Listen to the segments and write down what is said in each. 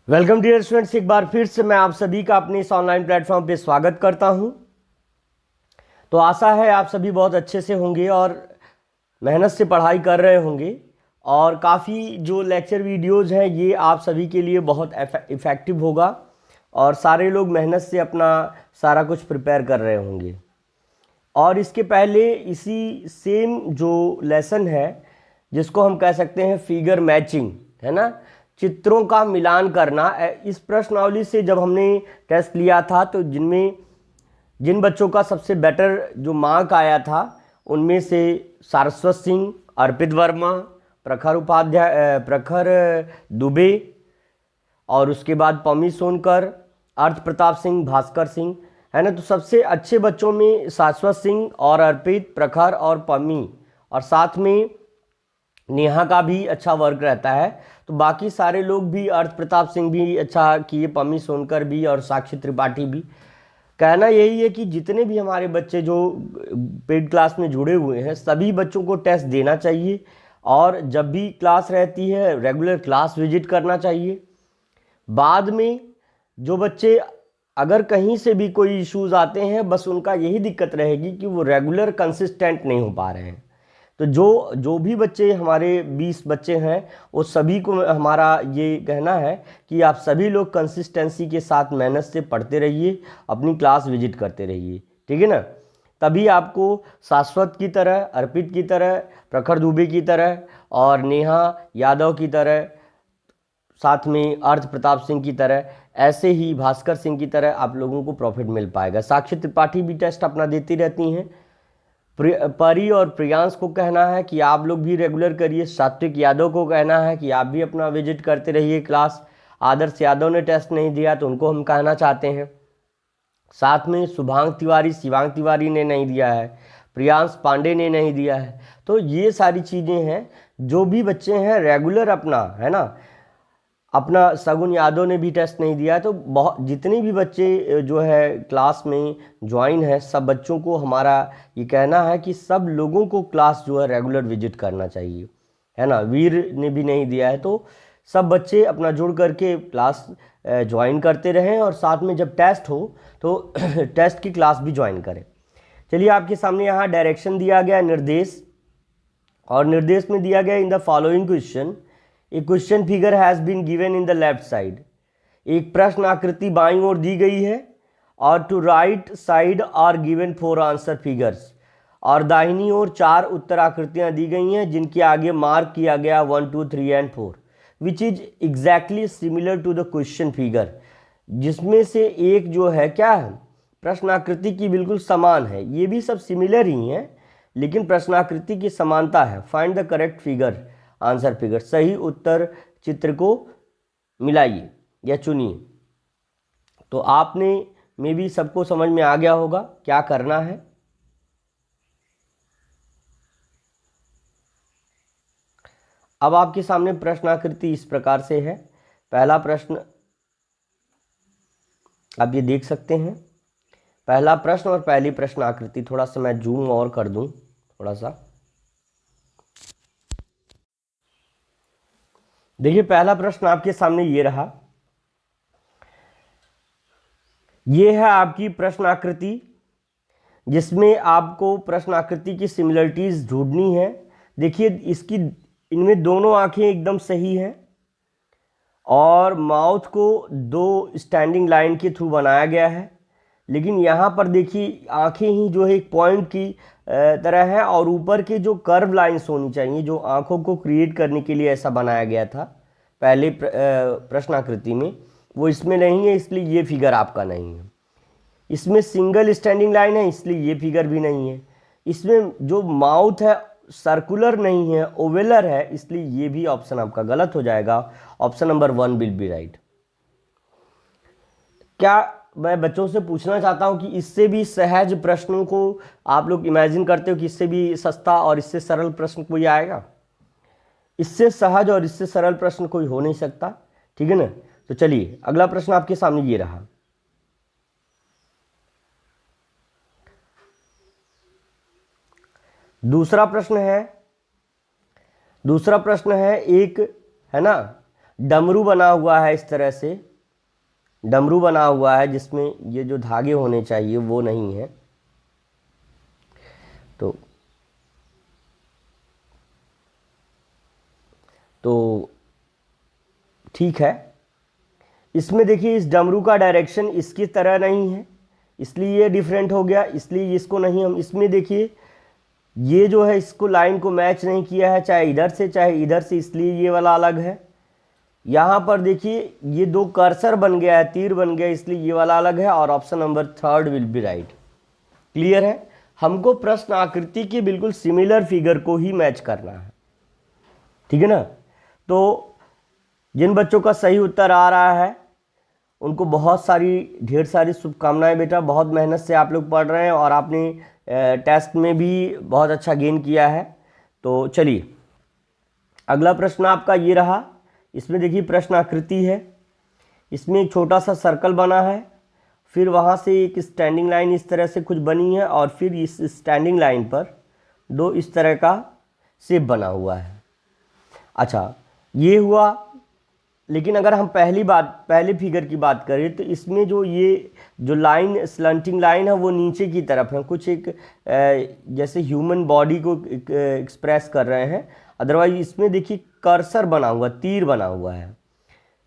Welcome dear students, एक बार फिर से मैं आप सभी का अपने इस ऑनलाइन प्लेटफॉर्म पे स्वागत करता हूं। तो आशा है आप सभी बहुत अच्छे से होंगे और मेहनत से पढ़ाई कर रहे होंगे और काफ़ी जो लेक्चर वीडियोज़ हैं ये आप सभी के लिए बहुत इफ़ेक्टिव होगा और सारे लोग मेहनत से अपना सारा कुछ प्रिपेयर कर रहे होंगे। और इसके पहले इसी सेम जो लेसन है जिसको हम कह सकते हैं फिगर मैचिंग, है ना, चित्रों का मिलान करना, इस प्रश्नावली से जब हमने टेस्ट लिया था तो जिन बच्चों का सबसे बेटर जो मार्क आया था उनमें से सारस्वत सिंह, अर्पित वर्मा, प्रखर दुबे और उसके बाद पम्मी सोनकर, अर्थ प्रताप सिंह, भास्कर सिंह, है ना। तो सबसे अच्छे बच्चों में शाश्वत सिंह और अर्पित, प्रखर और पम्मी, और साथ में नेहा का भी अच्छा वर्क रहता है। तो बाकी सारे लोग भी, अर्थ प्रताप सिंह भी अच्छा किए, पम्मी सोनकर भी और साक्षी त्रिपाठी भी। कहना यही है कि जितने भी हमारे बच्चे जो पेड क्लास में जुड़े हुए हैं सभी बच्चों को टेस्ट देना चाहिए और जब भी क्लास रहती है रेगुलर क्लास विजिट करना चाहिए। बाद में जो बच्चे अगर कहीं से भी कोई इश्यूज आते हैं, बस उनका यही दिक्कत रहेगी कि वो रेगुलर कंसिस्टेंट नहीं हो पा रहे हैं। तो जो भी बच्चे हमारे 20 बच्चे हैं वो सभी को हमारा ये कहना है कि आप सभी लोग कंसिस्टेंसी के साथ मेहनत से पढ़ते रहिए, अपनी क्लास विजिट करते रहिए, ठीक है ना। तभी आपको शाश्वत की तरह, अर्पित की तरह, प्रखर दुबे की तरह और नेहा यादव की तरह, साथ में अर्थ प्रताप सिंह की तरह, ऐसे ही भास्कर सिंह की तरह आप लोगों को प्रॉफिट मिल पाएगा। साक्षी त्रिपाठी भी टेस्ट अपना देती रहती हैं। परी और प्रियांश को कहना है कि आप लोग भी रेगुलर करिए। सात्विक यादव को कहना है कि आप भी अपना विजिट करते रहिए क्लास। आदर्श यादव ने टेस्ट नहीं दिया तो उनको हम कहना चाहते हैं। साथ में शुभांग तिवारी, शिवांग तिवारी ने नहीं दिया है, प्रियांश पांडे ने नहीं दिया है। तो ये सारी चीज़ें हैं, जो भी बच्चे हैं रेगुलर अपना, है ना, अपना सगुन यादव ने भी टेस्ट नहीं दिया है। तो बहुत जितने भी बच्चे जो है क्लास में ज्वाइन है, सब बच्चों को हमारा ये कहना है कि सब लोगों को क्लास जो है रेगुलर विजिट करना चाहिए, है ना। वीर ने भी नहीं दिया है, तो सब बच्चे अपना जुड़ करके क्लास ज्वाइन करते रहें और साथ में जब टेस्ट हो तो टेस्ट की क्लास भी ज्वाइन करें। चलिए, आपके सामने यहाँ डायरेक्शन दिया गया, निर्देश, और निर्देश में दिया गया in the following question a question figure has been given in the left side. एक प्रश्न आकृति बाईं ओर दी गई है और to right side are given 4 answer figures, और दाहिनी ओर 4 उत्तर आकृतियां दी गई हैं जिनके आगे मार्क किया गया 1, 2, 3 and 4 which is exactly similar to the question figure. जिसमें से एक जो है क्या है, प्रश्नाकृति की बिल्कुल समान है। ये भी सब सिमिलर ही हैं लेकिन प्रश्नाकृति की समानता है। Find the correct figure, answer figure, सही उत्तर चित्र को मिलाइए या चुनिए। तो आपने में भी सबको समझ में आ गया होगा क्या करना है। अब आपके सामने प्रश्नाकृति इस प्रकार से है। पहला प्रश्न आप ये देख सकते हैं, पहला प्रश्न और पहली प्रश्न आकृति। थोड़ा सा मैं जूम और कर दूं, थोड़ा सा देखिए। पहला प्रश्न आपके सामने ये रहा, ये है आपकी प्रश्न आकृति जिसमें आपको प्रश्न आकृति की सिमिलरिटीज ढूंढनी है। देखिए, इसकी इनमें दोनों आंखें एकदम सही हैं और माउथ को 2 स्टैंडिंग लाइन के थ्रू बनाया गया है, लेकिन यहाँ पर देखिए आंखें ही जो है एक पॉइंट की तरह है और ऊपर के जो कर्व लाइंस होनी चाहिए जो आंखों को क्रिएट करने के लिए ऐसा बनाया गया था पहले प्रश्नाकृति में, वो इसमें नहीं है, इसलिए ये फिगर आपका नहीं है। इसमें सिंगल स्टैंडिंग लाइन है इसलिए ये फिगर भी नहीं है। इसमें जो माउथ है सर्कुलर नहीं है, ओवेलर है, इसलिए ये भी ऑप्शन आपका गलत हो जाएगा। Option number 1 will be right. क्या मैं बच्चों से पूछना चाहता हूं कि इससे भी सहज प्रश्नों को आप लोग इमेजिन करते हो कि इससे भी सस्ता और इससे सरल प्रश्न कोई आएगा? इससे सहज और इससे सरल प्रश्न कोई हो नहीं सकता, ठीक है ना। तो चलिए, अगला प्रश्न आपके सामने ये रहा। दूसरा प्रश्न है एक, है ना, डमरू बना हुआ है, इस तरह से डमरू बना हुआ है जिसमें ये जो धागे होने चाहिए वो नहीं है। तो ठीक है, इसमें देखिए इस डमरू का डायरेक्शन इसकी तरह नहीं है, इसलिए ये डिफरेंट हो गया, इसलिए इसको नहीं हम इसमें देखिए ये जो है इसको लाइन को मैच नहीं किया है, चाहे इधर से चाहे इधर से, इसलिए ये वाला अलग है। यहाँ पर देखिए ये दो कर्सर बन गया है, तीर बन गया, इसलिए ये वाला अलग है, और option number third will be right. Clear है? हमको प्रश्न आकृति के बिल्कुल सिमिलर फिगर को ही मैच करना है, ठीक है ना। तो जिन बच्चों का सही उत्तर आ रहा है उनको बहुत सारी ढेर सारी शुभकामनाएं बेटा, बहुत मेहनत से आप लोग पढ़ रहे हैं और आपने टेस्ट में भी बहुत अच्छा गेन किया है। तो चलिए अगला प्रश्न आपका ये रहा। इसमें देखिए प्रश्न आकृति है, इसमें एक छोटा सा सर्कल बना है, फिर वहाँ से एक स्टैंडिंग लाइन इस तरह से कुछ बनी है, और फिर इस स्टैंडिंग लाइन पर दो इस तरह का शेप बना हुआ है। अच्छा ये हुआ, लेकिन अगर हम पहले फिगर की बात करें तो इसमें जो ये जो लाइन स्लंटिंग लाइन है वो नीचे की तरफ है, कुछ एक जैसे ह्यूमन बॉडी को एक्सप्रेस कर रहे हैं। अदरवाइज इसमें देखिए कर्सर बना हुआ, तीर बना हुआ है,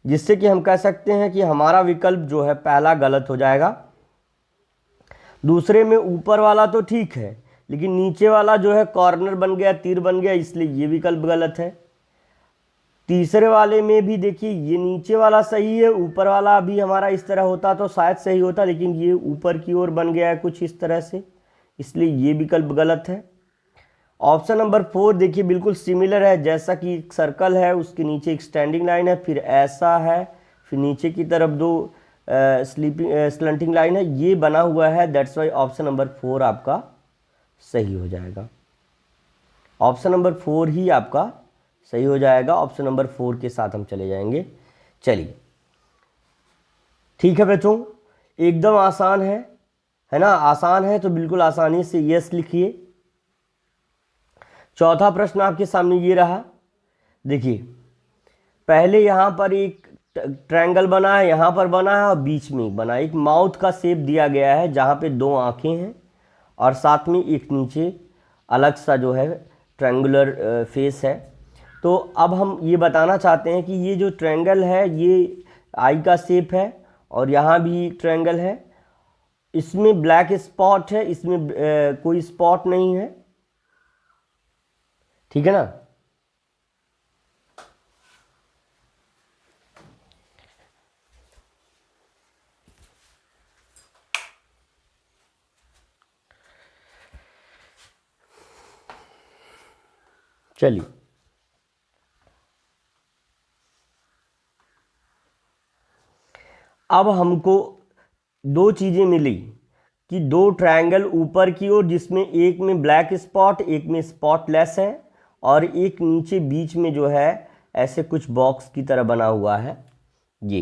जिससे कि हम कह सकते हैं कि हमारा विकल्प जो है पहला गलत हो जाएगा। दूसरे में ऊपर वाला तो ठीक है, लेकिन नीचे वाला जो है कॉर्नर बन गया, तीर बन गया, इसलिए ये विकल्प गलत है। तीसरे वाले में भी देखिए ये नीचे वाला सही है, ऊपर वाला भी हमारा इस तरह होता तो शायद सही होता, लेकिन ये ऊपर की ओर बन गया है कुछ इस तरह से, इसलिए ये विकल्प गलत है। ऑप्शन नंबर 4 देखिए बिल्कुल सिमिलर है, जैसा कि एक सर्कल है उसके नीचे एक स्टैंडिंग लाइन है, फिर ऐसा है, फिर नीचे की तरफ दो स्लंटिंग लाइन है, ये बना हुआ है। दैट्स वाई ऑप्शन नंबर 4 आपका सही हो जाएगा। ऑप्शन नंबर 4 ही आपका सही हो जाएगा। ऑप्शन नंबर 4 के साथ हम चले जाएंगे। चलिए ठीक है बच्चों, एकदम आसान है ना, आसान है तो बिल्कुल आसानी से यस लिखिए। चौथा प्रश्न आपके सामने ये रहा। देखिए पहले यहाँ पर एक ट्रायंगल बना है, यहाँ पर बना है और बीच में बना है, एक माउथ का शेप दिया गया है जहाँ पे दो आंखें हैं और साथ में एक नीचे अलग सा जो है ट्रायंगुलर फेस है। तो अब हम ये बताना चाहते हैं कि ये जो ट्रायंगल है ये आई का शेप है और यहाँ भी ट्रायंगल है, इसमें ब्लैक स्पॉट है, इसमें कोई स्पॉट नहीं है, ठीक है ना। चलिए अब हमको दो चीज़ें मिली कि दो ट्रायंगल ऊपर की ओर जिसमें एक में ब्लैक स्पॉट एक में स्पॉटलेस है और एक नीचे बीच में जो है ऐसे कुछ बॉक्स की तरह बना हुआ है। ये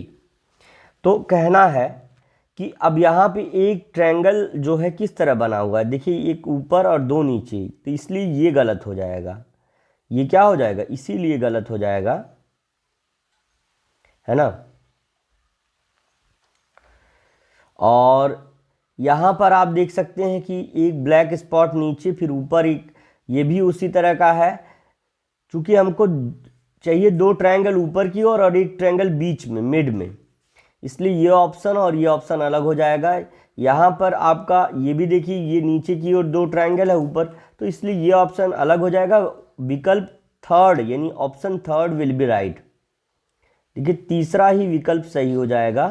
तो कहना है कि अब यहाँ पे एक ट्रायंगल जो है किस तरह बना हुआ है, देखिए एक ऊपर और दो नीचे, तो इसलिए ये गलत हो जाएगा। ये क्या हो जाएगा, इसीलिए गलत हो जाएगा, है ना। और यहाँ पर आप देख सकते हैं कि एक ब्लैक स्पॉट नीचे फिर ऊपर एक, ये भी उसी तरह का है। चूँकि हमको चाहिए दो ट्रायंगल ऊपर की ओर और एक ट्रायंगल बीच में मिड में, इसलिए ये ऑप्शन और ये ऑप्शन अलग हो जाएगा। यहाँ पर आपका ये भी देखिए ये नीचे की ओर दो ट्रायंगल है ऊपर, तो इसलिए ये ऑप्शन अलग हो जाएगा। विकल्प थर्ड यानी option third will be right. देखिए तीसरा ही विकल्प सही हो जाएगा,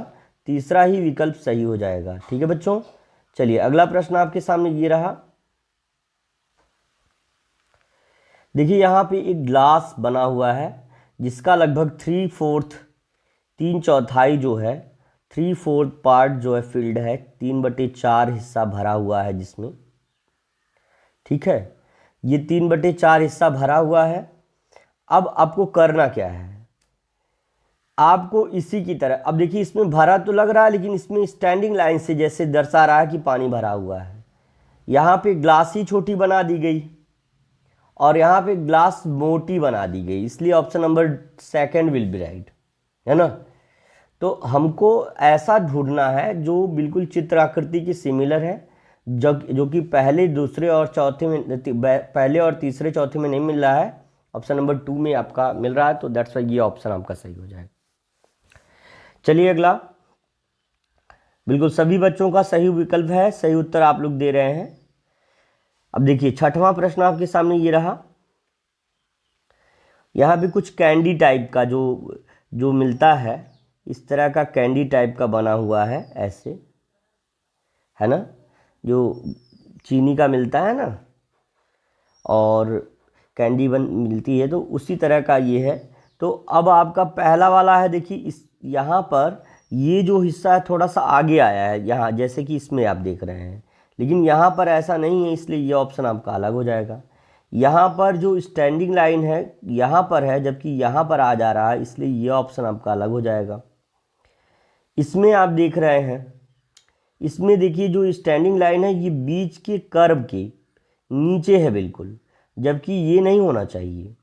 तीसरा ही विकल्प सही हो जाएगा, ठीक है बच्चों। चलिए अगला प्रश्न आपके सामने ये रहा। देखिए यहाँ पे एक ग्लास बना हुआ है जिसका लगभग 3/4 3/4 जो है 3/4 पार्ट जो है फील्ड है, 3/4 हिस्सा भरा हुआ है जिसमें, ठीक है। ये 3/4 हिस्सा भरा हुआ है। अब आपको करना क्या है, आपको इसी की तरह, अब देखिए इसमें भरा तो लग रहा है लेकिन इसमें स्टैंडिंग लाइन से जैसे दर्शा रहा है कि पानी भरा हुआ है। यहाँ पे ग्लास ही छोटी बना दी गई और यहाँ पे ग्लास मोटी बना दी गई, इसलिए option number 2 will be right. है ना। तो हमको ऐसा ढूंढना है जो बिल्कुल चित्र आकृति की सिमिलर है, जो कि पहले दूसरे और चौथे में, पहले और तीसरे चौथे में नहीं मिल रहा है, ऑप्शन नंबर 2 में आपका मिल रहा है, तो दैट्स वाई ये ऑप्शन आपका सही हो जाएगा। चलिए अगला, बिल्कुल सभी बच्चों का सही विकल्प है, सही उत्तर आप लोग दे रहे हैं। अब देखिए छठवां प्रश्न आपके सामने ये रहा। यहाँ भी कुछ कैंडी टाइप का जो मिलता है, इस तरह का कैंडी टाइप का बना हुआ है ऐसे, है ना, जो चीनी का मिलता है ना और कैंडी मिलती है, तो उसी तरह का ये है। तो अब आपका पहला वाला है, देखिए इस यहाँ पर ये जो हिस्सा है थोड़ा सा आगे आया है यहाँ, जैसे कि इसमें आप देख रहे हैं, लेकिन यहाँ पर ऐसा नहीं है, इसलिए ये ऑप्शन आपका अलग हो जाएगा। यहाँ पर जो स्टैंडिंग लाइन है यहाँ पर है, जबकि यहाँ पर आ जा रहा है, इसलिए ये ऑप्शन आपका अलग हो जाएगा। इसमें आप देख रहे हैं, इसमें देखिए जो स्टैंडिंग लाइन है ये बीच के कर्व के नीचे है बिल्कुल, जबकि ये नहीं होना चाहिए।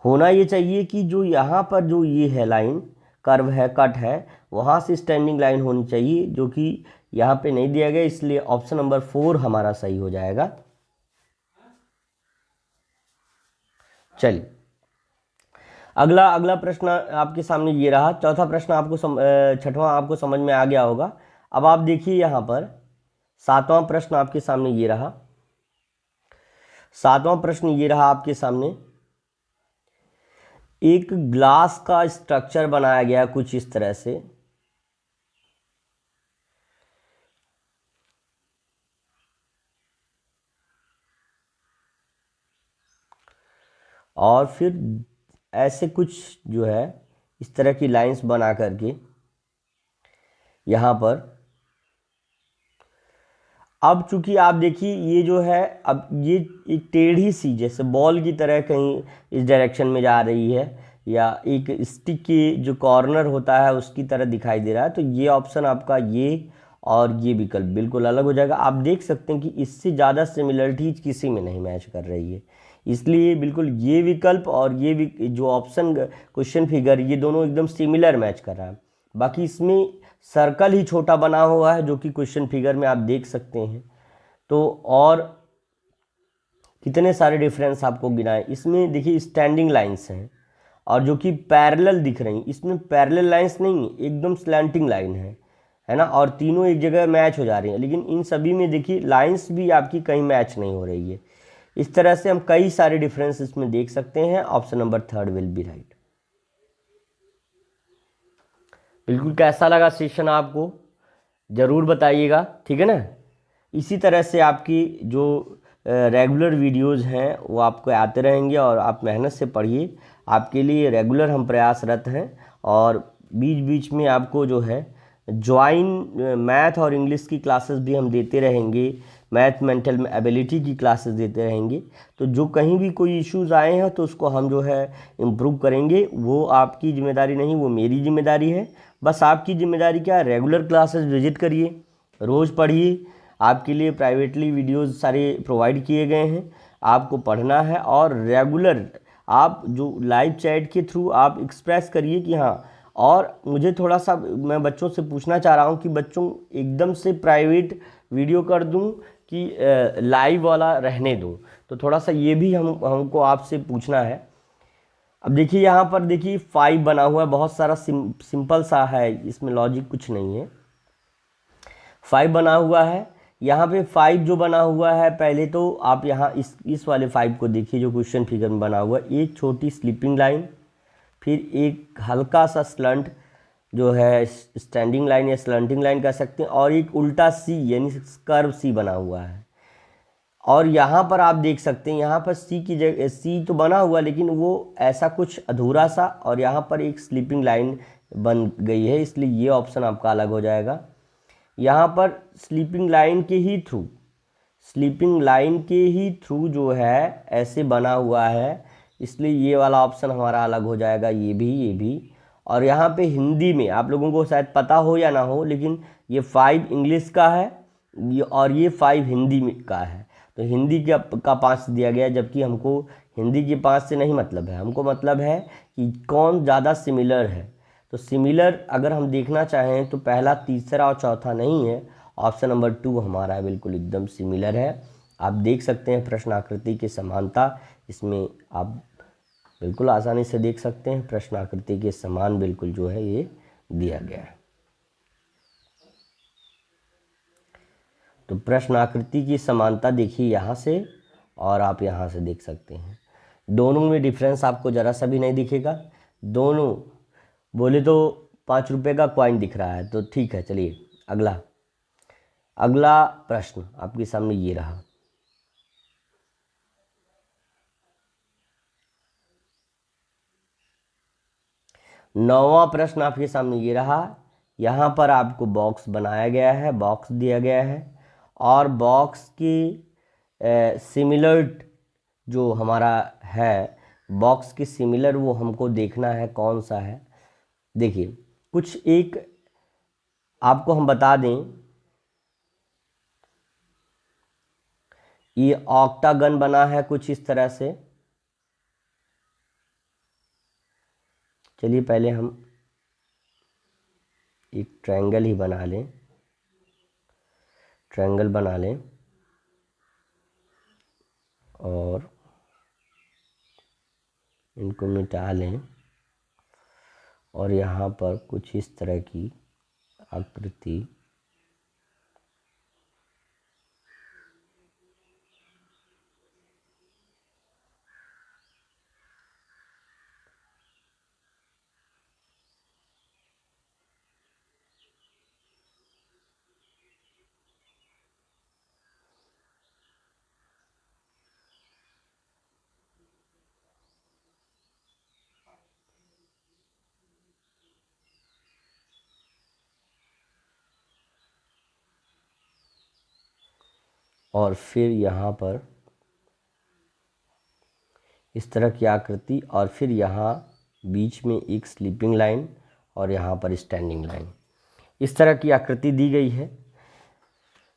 होना ये चाहिए कि जो यहाँ पर जो ये है लाइन कर्व है, कट है, वहाँ से स्टैंडिंग लाइन होनी चाहिए, जो कि यहाँ पे नहीं दिया गया, इसलिए ऑप्शन नंबर 4 हमारा सही हो जाएगा। चलिए अगला प्रश्न आपके सामने ये रहा। चौथा प्रश्न आपको छठवां आपको समझ में आ गया होगा। अब आप देखिए यहाँ पर सातवां प्रश्न आपके सामने ये रहा। सातवां प्रश्न ये रहा आपके सामने, एक ग्लास का स्ट्रक्चर बनाया गया कुछ इस तरह से, और फिर ऐसे कुछ जो है इस तरह की लाइंस बना करके यहाँ पर, अब चूंकि आप देखिए ये जो है, अब ये एक टेढ़ी सी जैसे बॉल की तरह कहीं इस डायरेक्शन में जा रही है, या एक स्टिक की जो कॉर्नर होता है उसकी तरह दिखाई दे रहा है, तो ये ऑप्शन आपका ये और ये विकल्प बिल्कुल अलग हो जाएगा। आप देख सकते हैं कि इससे ज़्यादा सिमिलरिटीज किसी में नहीं मैच कर रही है, इसलिए बिल्कुल ये विकल्प और ये जो ऑप्शन क्वेश्चन फिगर, ये दोनों एकदम सिमिलर मैच कर रहा है। बाकी इसमें सर्कल ही छोटा बना हुआ है, जो कि क्वेश्चन फिगर में आप देख सकते हैं। तो और कितने सारे डिफरेंस आपको गिनाए, इसमें देखिए स्टैंडिंग लाइंस हैं और जो कि पैरेलल दिख रही, इसमें पैरेलल लाइंस नहीं है, एकदम स्लैंटिंग लाइन है ना, और तीनों एक जगह मैच हो जा रही हैं। लेकिन इन सभी में देखिए लाइंस भी आपकी कहीं मैच नहीं हो रही है। इस तरह से हम कई सारे डिफरेंस इसमें देख सकते हैं। Option number 3 will be right. बिल्कुल कैसा लगा सेशन आपको ज़रूर बताइएगा, ठीक है ना। इसी तरह से आपकी जो रेगुलर वीडियोस हैं वो आपको आते रहेंगे और आप मेहनत से पढ़िए। आपके लिए रेगुलर हम प्रयासरत हैं और बीच बीच में आपको जो है ज्वाइन मैथ और इंग्लिश की क्लासेस भी हम देते रहेंगे, मैथ मेंटल एबिलिटी की क्लासेस देते रहेंगे। तो जो कहीं भी कोई इश्यूज़ आए हैं तो उसको हम जो है इम्प्रूव करेंगे। वो आपकी जिम्मेदारी नहीं, वो मेरी जिम्मेदारी है। बस आपकी जिम्मेदारी क्या है, रेगुलर क्लासेस विजिट करिए, रोज़ पढ़िए। आपके लिए प्राइवेटली वीडियोज़ सारे प्रोवाइड किए गए हैं, आपको पढ़ना है और रेगुलर आप जो लाइव चैट के थ्रू आप एक्सप्रेस करिए कि हाँ। और मुझे थोड़ा सा मैं बच्चों से पूछना चाह रहा हूँ कि बच्चों एकदम से प्राइवेट वीडियो कर दूँ कि लाइव वाला रहने दूँ, तो थोड़ा सा ये भी हमको आपसे पूछना है। अब देखिए यहाँ पर देखिए 5 बना हुआ है, बहुत सारा सिंपल सा है, इसमें लॉजिक कुछ नहीं है। 5 बना हुआ है, यहाँ पे 5 जो बना हुआ है, पहले तो आप यहाँ इस वाले 5 को देखिए जो क्वेश्चन फिगर में बना हुआ है। एक छोटी स्लीपिंग लाइन, फिर एक हल्का सा स्लंट जो है स्टैंडिंग लाइन या स्लंटिंग लाइन कह सकते हैं, और एक उल्टा सी यानी कर्व सी बना हुआ है। और यहाँ पर आप देख सकते हैं, यहाँ पर सी की जगह सी तो बना हुआ लेकिन वो ऐसा कुछ अधूरा सा, और यहाँ पर एक स्लीपिंग लाइन बन गई है, इसलिए ये ऑप्शन आपका अलग हो जाएगा। यहाँ पर स्लीपिंग लाइन के ही थ्रू जो है ऐसे बना हुआ है, इसलिए ये वाला ऑप्शन हमारा अलग हो जाएगा, ये भी। और यहाँ पे हिंदी में आप लोगों को शायद पता हो या ना हो, लेकिन ये 5 इंग्लिश का है और ये 5 हिंदी में का है। तो हिंदी का 5 दिया गया, जबकि हमको हिंदी के 5 से नहीं मतलब है, हमको मतलब है कि कौन ज़्यादा सिमिलर है। तो सिमिलर अगर हम देखना चाहें तो पहला, तीसरा और चौथा नहीं है, ऑप्शन नंबर 2 हमारा है, बिल्कुल एकदम सिमिलर है। आप देख सकते हैं प्रश्न आकृति की समानता, इसमें आप बिल्कुल आसानी से देख सकते हैं प्रश्न आकृति के समान बिल्कुल जो है ये दिया गया है। तो प्रश्न आकृति की समानता देखिए यहाँ से, और आप यहाँ से देख सकते हैं, दोनों में डिफरेंस आपको ज़रा सा भी नहीं दिखेगा। दोनों बोले तो 5 रुपये का कॉइन दिख रहा है, तो ठीक है। चलिए अगला अगला प्रश्न आपके सामने ये रहा। नौवां प्रश्न आपके सामने ये रहा। यहाँ पर आपको बॉक्स बनाया गया है, बॉक्स दिया गया है, और बॉक्स की सिमिलर जो हमारा है, बॉक्स की सिमिलर वो हमको देखना है कौन सा है। देखिए कुछ एक आपको हम बता दें, ये ऑक्टागन बना है कुछ इस तरह से। चलिए पहले हम एक ट्रायंगल ही बना लें, ट्रायंगल बना लें और इनको मिटा लें, और यहाँ पर कुछ इस तरह की आकृति और फिर यहाँ पर इस तरह की आकृति, और फिर यहाँ बीच में एक स्लीपिंग लाइन और यहाँ पर स्टैंडिंग लाइन, इस तरह की आकृति दी गई है।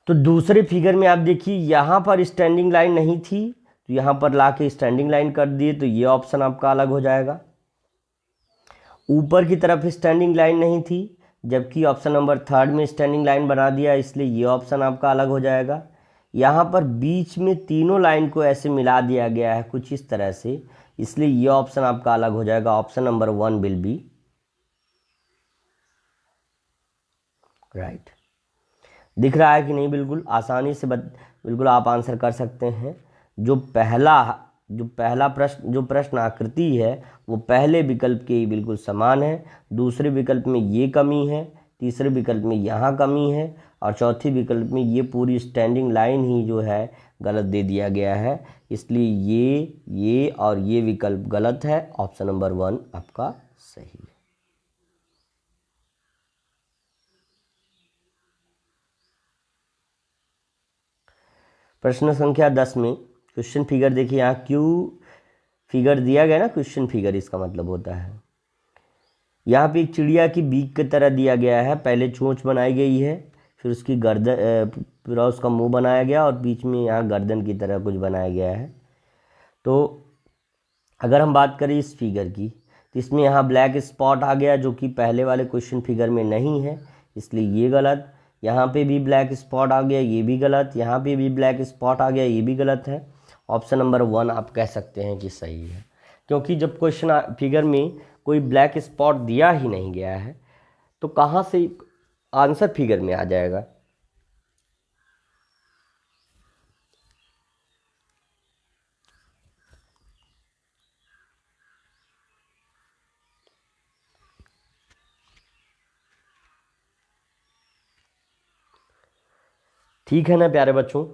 तो दूसरे फिगर में आप देखिए यहाँ पर स्टैंडिंग लाइन नहीं थी, तो यहाँ पर ला के स्टैंडिंग लाइन कर दिए, तो ये ऑप्शन आपका अलग हो जाएगा। ऊपर की तरफ स्टैंडिंग लाइन नहीं थी, जबकि ऑप्शन नंबर 3 में स्टैंडिंग लाइन बना दिया, इसलिए ये ऑप्शन आपका अलग हो जाएगा। यहाँ पर बीच में तीनों लाइन को ऐसे मिला दिया गया है कुछ इस तरह से, इसलिए ये ऑप्शन आपका अलग हो जाएगा। Option number 1 will be right. दिख रहा है कि नहीं? बिल्कुल आसानी से बिल्कुल आप आंसर कर सकते हैं। जो पहला प्रश्न, जो प्रश्न आकृति है वो पहले विकल्प के बिल्कुल समान है, दूसरे विकल्प में ये कमी है, तीसरे विकल्प में यहाँ कमी है, और चौथे विकल्प में ये पूरी स्टैंडिंग लाइन ही जो है गलत दे दिया गया है, इसलिए ये और ये विकल्प गलत है। ऑप्शन नंबर 1 आपका सही है। प्रश्न संख्या 10 में क्वेश्चन फिगर देखिए, यहाँ क्यू फिगर दिया गया ना, क्वेश्चन फिगर इसका मतलब होता है यहाँ पे एक चिड़िया की बीक की तरह दिया गया है। पहले चोंच बनाई गई है, फिर उसकी गर्दन, पूरा उसका मुंह बनाया गया, और बीच में यहाँ गर्दन की तरह कुछ बनाया गया है। तो अगर हम बात करें इस फिगर की, तो इसमें यहाँ ब्लैक स्पॉट आ गया, जो कि पहले वाले क्वेश्चन फिगर में नहीं है, इसलिए ये गलत। यहाँ पे भी ब्लैक स्पॉट आ गया, ये भी गलत। यहाँ पे भी ब्लैक स्पॉट आ गया, ये भी गलत है। ऑप्शन नंबर 1 आप कह सकते हैं कि सही है, क्योंकि जब क्वेश्चन फिगर में कोई ब्लैक स्पॉट दिया ही नहीं गया है, तो कहाँ से आंसर फिगर में आ जाएगा? ठीक है ना प्यारे बच्चों?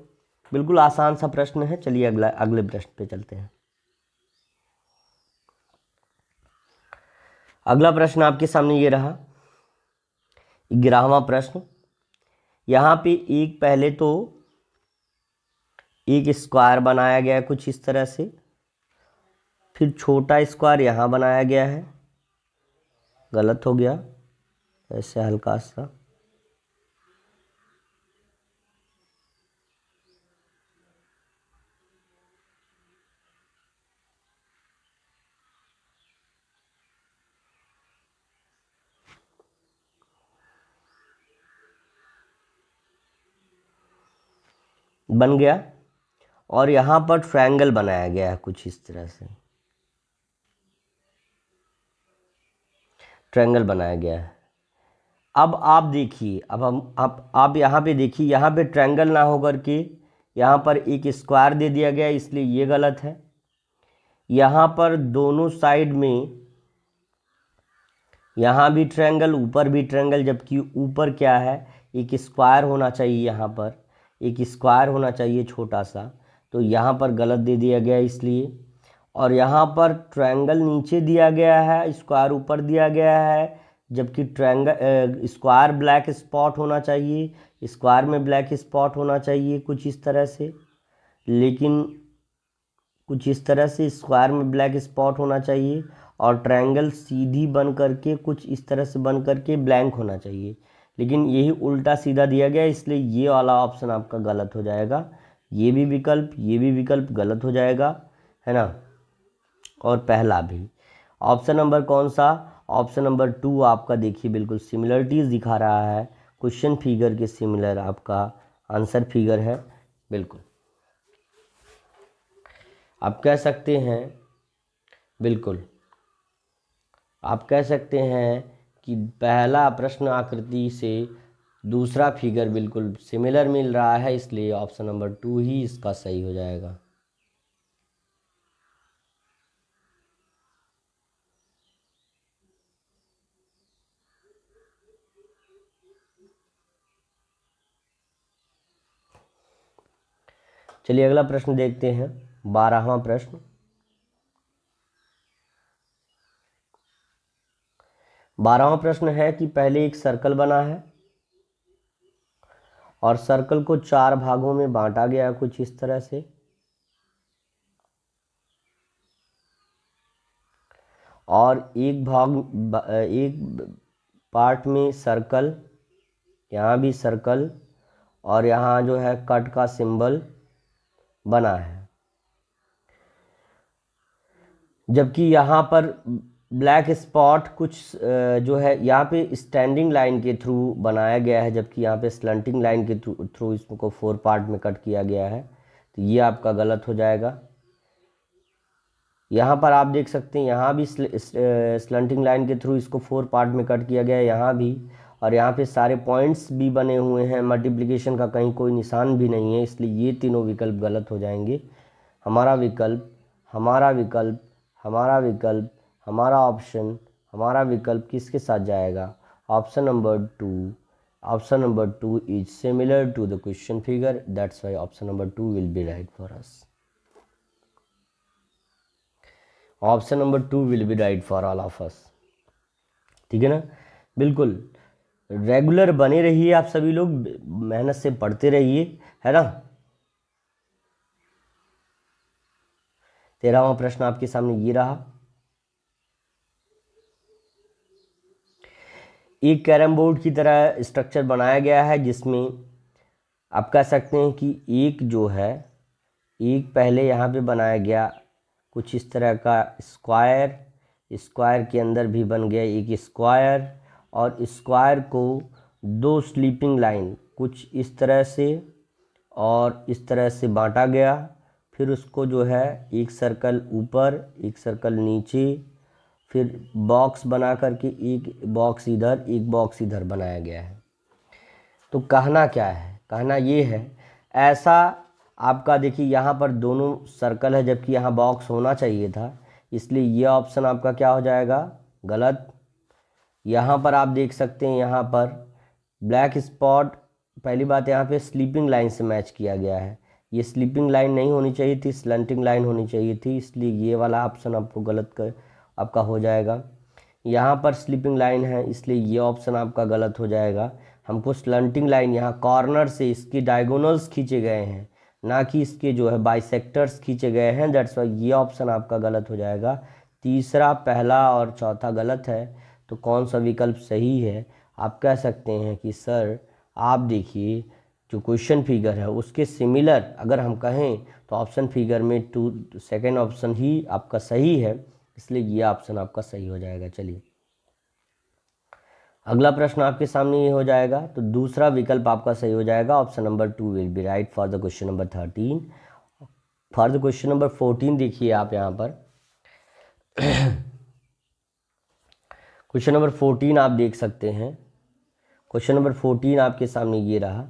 बिल्कुल आसान सा प्रश्न है। चलिए अगले प्रश्न पे चलते हैं। अगला प्रश्न आपके सामने ये रहा, 11वां प्रश्न। यहाँ पे पहले तो एक स्क्वायर बनाया गया है कुछ इस तरह से, फिर छोटा स्क्वायर यहाँ बनाया गया है, गलत हो गया ऐसे हल्का सा। बन गया और यहाँ पर ट्रायंगल बनाया गया है कुछ इस तरह से, ट्रायंगल बनाया गया है। अब आप देखिए, अब हम आप यहाँ पे देखिए, यहाँ पे ट्रायंगल ना होकर के यहाँ पर एक स्क्वायर दे दिया गया, इसलिए ये गलत है। यहाँ पर दोनों साइड में यहाँ भी ट्रायंगल, ऊपर भी ट्रायंगल, जबकि ऊपर क्या है, एक स्क्वायर होना चाहिए, यहाँ पर एक स्क्वायर होना चाहिए छोटा सा, तो यहाँ पर गलत दे दिया गया इसलिए। और यहाँ पर ट्रायंगल नीचे दिया गया है, स्क्वायर ऊपर दिया गया है, जबकि ट्रायंगल स्क्वायर ब्लैक स्पॉट होना चाहिए, स्क्वायर में ब्लैक स्पॉट होना चाहिए कुछ इस तरह से, लेकिन कुछ इस तरह से स्क्वायर में ब्लैक स्पॉट होना चाहिए, और ट्रायंगल सीधी बन करके कुछ इस तरह से बन करके ब्लैंक होना चाहिए, लेकिन यही उल्टा सीधा दिया गया, इसलिए ये वाला ऑप्शन आपका गलत हो जाएगा। ये भी विकल्प गलत हो जाएगा, है ना, और पहला भी। ऑप्शन नंबर कौन सा, ऑप्शन नंबर 2 आपका देखिए बिल्कुल सिमिलरिटीज़ दिखा रहा है, क्वेश्चन फिगर के सिमिलर आपका आंसर फिगर है। बिल्कुल आप कह सकते हैं, बिल्कुल आप कह सकते हैं कि पहला प्रश्न आकृति से दूसरा फिगर बिल्कुल सिमिलर मिल रहा है, इसलिए ऑप्शन नंबर 2 ही इसका सही हो जाएगा। चलिए अगला प्रश्न देखते हैं, 12वां प्रश्न। 12वां प्रश्न है कि पहले एक सर्कल बना है और सर्कल को 4 भागों में बांटा गया कुछ इस तरह से, और एक पार्ट में सर्कल, यहाँ भी सर्कल, और यहाँ जो है कट का सिंबल बना है, जबकि यहाँ पर ब्लैक स्पॉट कुछ जो है यहाँ पे स्टैंडिंग लाइन के थ्रू बनाया गया है, जबकि यहाँ पे स्लंटिंग लाइन के थ्रू इसको 4 पार्ट में कट किया गया है, तो ये आपका गलत हो जाएगा। यहाँ पर आप देख सकते हैं, यहाँ भी स्लंटिंग लाइन के थ्रू इसको 4 पार्ट में कट किया गया है, यहाँ भी, और यहाँ पे सारे पॉइंट्स भी बने हुए हैं, मल्टीप्लिकेशन का कहीं कोई निशान भी नहीं है, इसलिए ये तीनों विकल्प गलत हो जाएंगे। हमारा विकल्प, हमारा विकल्प, हमारा विकल्प, हमारा विकल्प किसके साथ जाएगा, option number 2। Option number 2 is similar to the question figure, that's why option number 2 will be right for us. Option number 2 will be right for all of us. ठीक है ना, बिल्कुल रेगुलर बने रहिए, आप सभी लोग मेहनत से पढ़ते रहिए, है ना। 13वां प्रश्न आपके सामने ये रहा। एक कैरम बोर्ड की तरह स्ट्रक्चर बनाया गया है, जिसमें आप कह सकते हैं कि एक जो है, एक पहले यहाँ पे बनाया गया कुछ इस तरह का स्क्वायर, स्क्वायर के अंदर भी बन गया एक स्क्वायर, और स्क्वायर को 2 स्लीपिंग लाइन कुछ इस तरह से और इस तरह से बांटा गया, फिर उसको जो है एक सर्कल ऊपर, एक सर्कल नीचे, फिर बॉक्स बना करके एक बॉक्स इधर, एक बॉक्स इधर बनाया गया है। तो कहना क्या है, कहना ये है, ऐसा आपका देखिए यहाँ पर दोनों सर्कल है, जबकि यहाँ बॉक्स होना चाहिए था, इसलिए ये ऑप्शन आपका क्या हो जाएगा, गलत। यहाँ पर आप देख सकते हैं, यहाँ पर ब्लैक स्पॉट, पहली बात यहाँ पे स्लीपिंग लाइन से मैच किया गया है, ये स्लीपिंग लाइन नहीं होनी चाहिए थी, स्लंटिंग लाइन होनी चाहिए थी, इसलिए ये वाला ऑप्शन आपको गलत आपका हो जाएगा। यहाँ पर स्लीपिंग लाइन है, इसलिए ये ऑप्शन आपका गलत हो जाएगा। हमको स्लंटिंग लाइन यहाँ कॉर्नर से इसकी डायगोनल्स खींचे गए हैं, ना कि इसके जो है बाइसेक्टर्स खींचे गए हैं, दैट्स वाई ये ऑप्शन आपका गलत हो जाएगा। तीसरा, पहला और चौथा गलत है, तो कौन सा विकल्प सही है। आप कह सकते हैं कि सर आप देखिए जो क्वेश्चन फिगर है उसके सिमिलर अगर हम कहें तो ऑप्शन फिगर में 2 सेकेंड ऑप्शन ही आपका सही है, इसलिए ये ऑप्शन आपका सही हो जाएगा। चलिए अगला प्रश्न आपके सामने ये हो जाएगा, तो दूसरा विकल्प आपका सही हो जाएगा, option number 2 will be right for the question number 13। For the question number 14 देखिए आप यहाँ पर क्वेश्चन नंबर 14 आप देख सकते हैं। क्वेश्चन नंबर 14 आपके सामने ये रहा।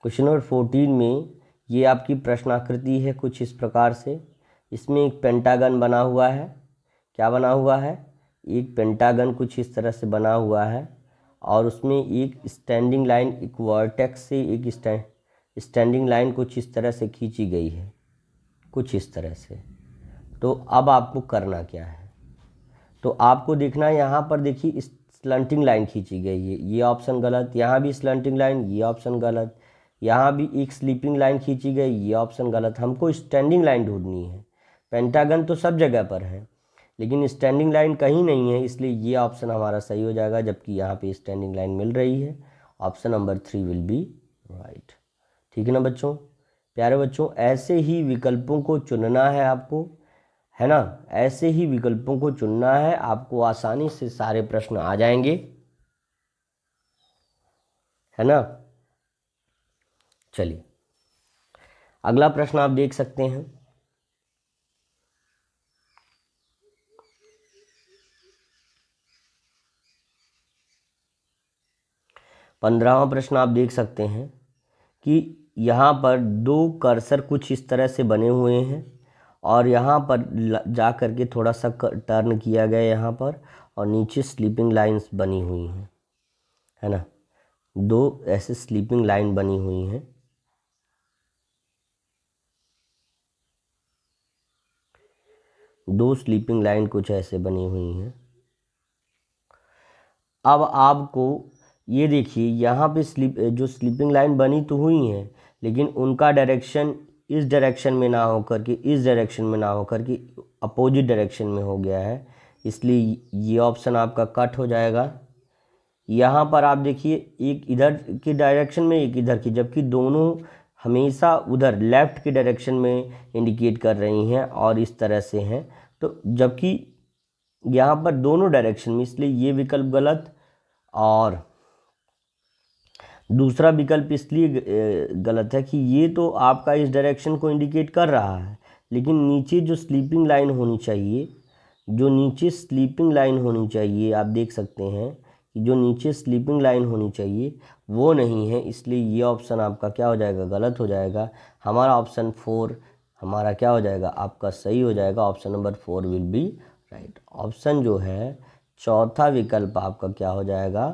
क्वेश्चन नंबर 14 में ये आपकी प्रश्नाकृति है कुछ इस प्रकार से। इसमें एक पेंटागन बना हुआ है। क्या बना हुआ है? एक पेंटागन कुछ इस तरह से बना हुआ है और उसमें एक स्टैंडिंग लाइन, एक वर्टेक्स से एक स्टैंडिंग लाइन कुछ इस तरह से खींची गई है, कुछ इस तरह से। तो अब आपको करना क्या है? तो आपको देखना है यहाँ पर, देखिए स्लंटिंग लाइन खींची गई है, ये ऑप्शन गलत। यहाँ भी स्लंटिंग लाइन, ये ऑप्शन गलत। यहाँ भी एक स्लीपिंग लाइन खींची गई, ये ऑप्शन गलत। हमको स्टैंडिंग लाइन ढूंढनी है। पेंटागन तो सब जगह पर है लेकिन स्टैंडिंग लाइन कहीं नहीं है, इसलिए ये ऑप्शन हमारा सही हो जाएगा, जबकि यहाँ पे स्टैंडिंग लाइन मिल रही है। Option number 3 will be right. ठीक है ना बच्चों? प्यारे बच्चों, ऐसे ही विकल्पों को चुनना है आपको, है ना? ऐसे ही विकल्पों को चुनना है, आपको आसानी से सारे प्रश्न आ जाएंगे, है ना? चलिए अगला प्रश्न आप देख सकते हैं। पंद्रहवां प्रश्न आप देख सकते हैं कि यहाँ पर दो कर्सर कुछ इस तरह से बने हुए हैं और यहाँ पर जा कर के थोड़ा सा टर्न किया गया यहाँ पर, और नीचे स्लीपिंग लाइंस बनी हुई हैं, है ना? दो ऐसे स्लीपिंग लाइन बनी हुई हैं। दो स्लीपिंग लाइन कुछ ऐसे बनी हुई हैं। अब आपको ये देखिए, यहाँ पे जो स्लीपिंग लाइन बनी तो हुई हैं लेकिन उनका डायरेक्शन इस डायरेक्शन में ना होकर के इस डायरेक्शन में ना होकर के अपोजिट डायरेक्शन में हो गया है, इसलिए ये ऑप्शन आपका कट हो जाएगा। यहाँ पर आप देखिए, एक इधर की डायरेक्शन में एक इधर की, जबकि दोनों हमेशा उधर लेफ़्ट की डायरेक्शन में इंडिकेट कर रही हैं और इस तरह से हैं, तो जबकि यहाँ पर दोनों डायरेक्शन में, इसलिए ये विकल्प गलत। और दूसरा विकल्प इसलिए गलत है कि ये तो आपका इस डायरेक्शन को इंडिकेट कर रहा है लेकिन नीचे जो स्लीपिंग लाइन होनी चाहिए, जो नीचे स्लीपिंग लाइन होनी चाहिए, आप देख सकते हैं कि जो नीचे स्लीपिंग लाइन होनी चाहिए वो नहीं है, इसलिए ये ऑप्शन आपका क्या हो जाएगा? गलत हो जाएगा। हमारा ऑप्शन 4 हमारा क्या हो जाएगा? आपका सही हो जाएगा। Option number 4 will be right. Option जो है चौथा विकल्प आपका क्या हो जाएगा?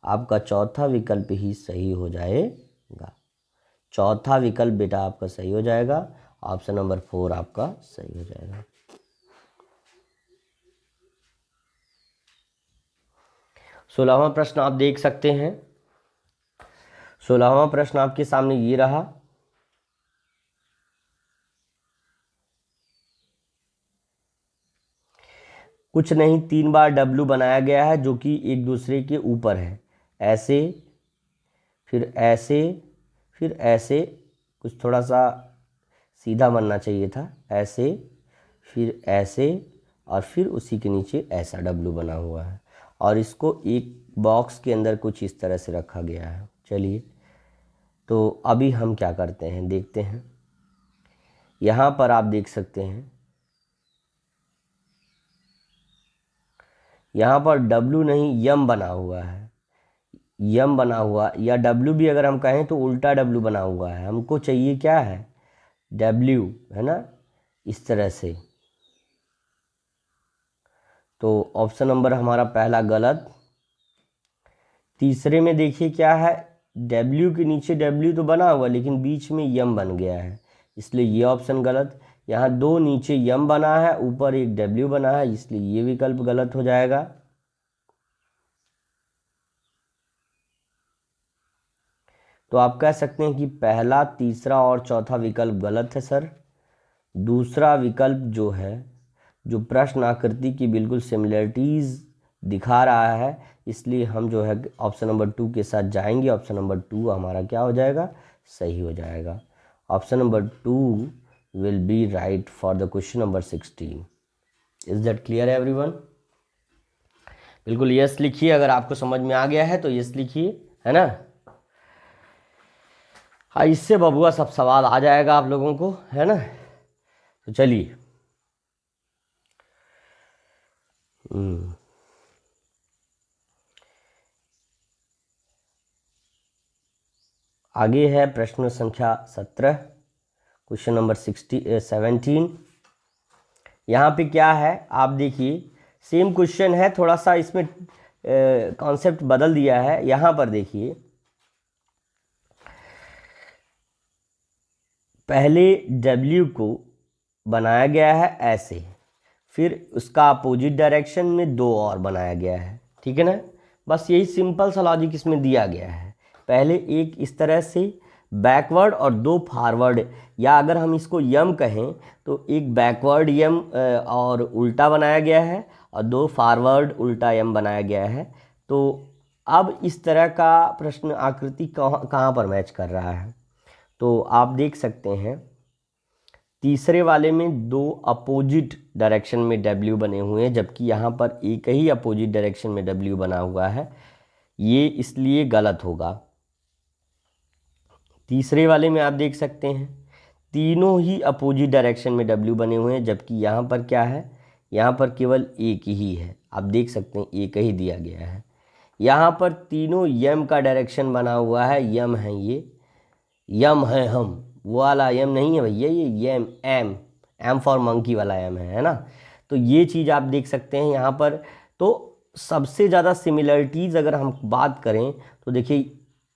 आपका चौथा विकल्प ही सही हो जाएगा। चौथा विकल्प बेटा आपका सही हो जाएगा। ऑप्शन नंबर 4 आपका सही हो जाएगा। 16वां प्रश्न आप देख सकते हैं। 16वां प्रश्न आपके सामने ये रहा। कुछ नहीं, 3 बार W बनाया गया है जो कि एक दूसरे के ऊपर है, ऐसे, फिर ऐसे, फिर ऐसे। कुछ थोड़ा सा सीधा बनना चाहिए था, ऐसे, फिर ऐसे, और फिर उसी के नीचे ऐसा W बना हुआ है और इसको एक बॉक्स के अंदर कुछ इस तरह से रखा गया है। चलिए तो अभी हम क्या करते हैं, देखते हैं। यहाँ पर आप देख सकते हैं, यहाँ पर W नहीं यम बना हुआ है, यम बना हुआ, या W भी अगर हम कहें तो उल्टा W बना हुआ है। हमको चाहिए क्या है? W, है ना? इस तरह से। तो ऑप्शन नंबर हमारा पहला गलत। तीसरे में देखिए क्या है, W के नीचे W तो बना हुआ लेकिन बीच में यम बन गया है, इसलिए ये ऑप्शन गलत। यहाँ दो नीचे यम बना है, ऊपर एक W बना है, इसलिए ये विकल्प गलत हो जाएगा। तो आप कह सकते हैं कि पहला, तीसरा और चौथा विकल्प गलत है सर। दूसरा विकल्प जो है, जो प्रश्न आकृति की बिल्कुल सिमिलरिटीज़ दिखा रहा है, इसलिए हम जो है ऑप्शन नंबर 2 के साथ जाएंगे। ऑप्शन नंबर 2 हमारा क्या हो जाएगा? सही हो जाएगा। Option number 2 will be right for the question number 16। Is that clear everyone? बिल्कुल यस लिखिए, अगर आपको समझ में आ गया है तो यस लिखिए, है ना। हाँ, इससे बबुआ सब सवाल आ जाएगा आप लोगों को, है ना। तो चलिए आगे है प्रश्न संख्या 17, क्वेश्चन नंबर 17। यहाँ पे क्या है आप देखिए, सेम क्वेश्चन है, थोड़ा सा इसमें कॉन्सेप्ट बदल दिया है। यहाँ पर देखिए, पहले W को बनाया गया है ऐसे, फिर उसका अपोजिट डायरेक्शन में दो और बनाया गया है, ठीक है ना। बस यही सिंपल सा लॉजिक इसमें दिया गया है। पहले एक इस तरह से बैकवर्ड और दो फॉरवर्ड, या अगर हम इसको यम कहें तो एक बैकवर्ड यम और उल्टा बनाया गया है, और दो फॉरवर्ड उल्टा यम बनाया गया है। तो अब इस तरह का प्रश्न आकृति कहाँ पर मैच कर रहा है, तो आप देख सकते हैं तीसरे वाले में दो अपोजिट डायरेक्शन में W बने हुए हैं, जबकि यहाँ पर एक ही अपोजिट डायरेक्शन में W बना हुआ है। ये इसलिए गलत होगा। तीसरे वाले में आप देख सकते हैं तीनों ही अपोजिट डायरेक्शन में W बने हुए हैं, जबकि यहाँ पर क्या है, यहाँ पर केवल एक ही है। आप देख सकते हैं एक ही दिया गया है। यहाँ पर तीनों यम का डायरेक्शन बना हुआ है, यम है, ये यम है हम, वो वाला यम नहीं है भैया, ये यम एम फॉर मंकी वाला यम है ना। तो ये चीज़ आप देख सकते हैं यहाँ पर। तो सबसे ज़्यादा सिमिलरिटीज़ अगर हम बात करें तो देखिए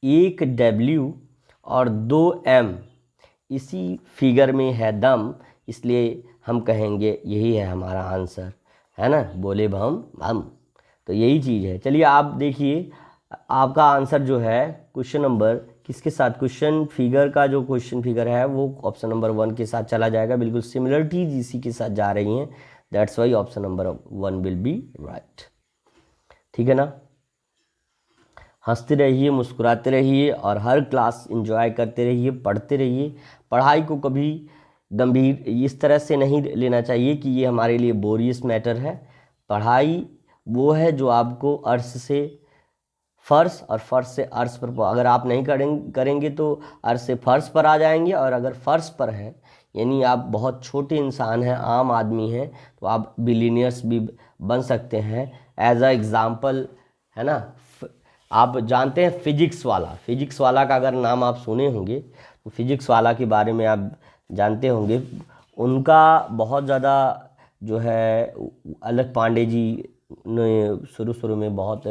एक W और दो M इसी फिगर में है दम, इसलिए हम कहेंगे यही है हमारा आंसर, है ना। बोले भम भम, तो यही चीज़ है। चलिए आप देखिए आपका आंसर जो है क्वेश्चन नंबर किसके साथ, क्वेश्चन फिगर का जो क्वेश्चन फिगर है वो ऑप्शन नंबर 1 के साथ चला जाएगा। बिल्कुल सिमिलरिटीज इसी के साथ जा रही हैं, that's why option number 1 will be right, ठीक है ना। हंसते रहिए, मुस्कुराते रहिए और हर क्लास एंजॉय करते रहिए, पढ़ते रहिए। पढ़ाई को कभी गंभीर इस तरह से नहीं लेना चाहिए कि ये हमारे लिए बोरियस मैटर है। पढ़ाई वो है जो आपको अर्श से फर्श और फर्श से अर्श पर, अगर आप नहीं करेंगे तो अर्श से फर्श पर आ जाएंगे, और अगर फर्श पर हैं यानी आप बहुत छोटे इंसान हैं, आम आदमी हैं, तो आप बिलीनियर्स भी बन सकते हैं। एज अ एग्ज़ाम्पल, है ना। आप जानते हैं फिजिक्स वाला का अगर नाम आप सुने होंगे तो फिजिक्स वाला के बारे में आप जानते होंगे। उनका बहुत ज़्यादा जो है अलख पांडे जी ने शुरू में बहुत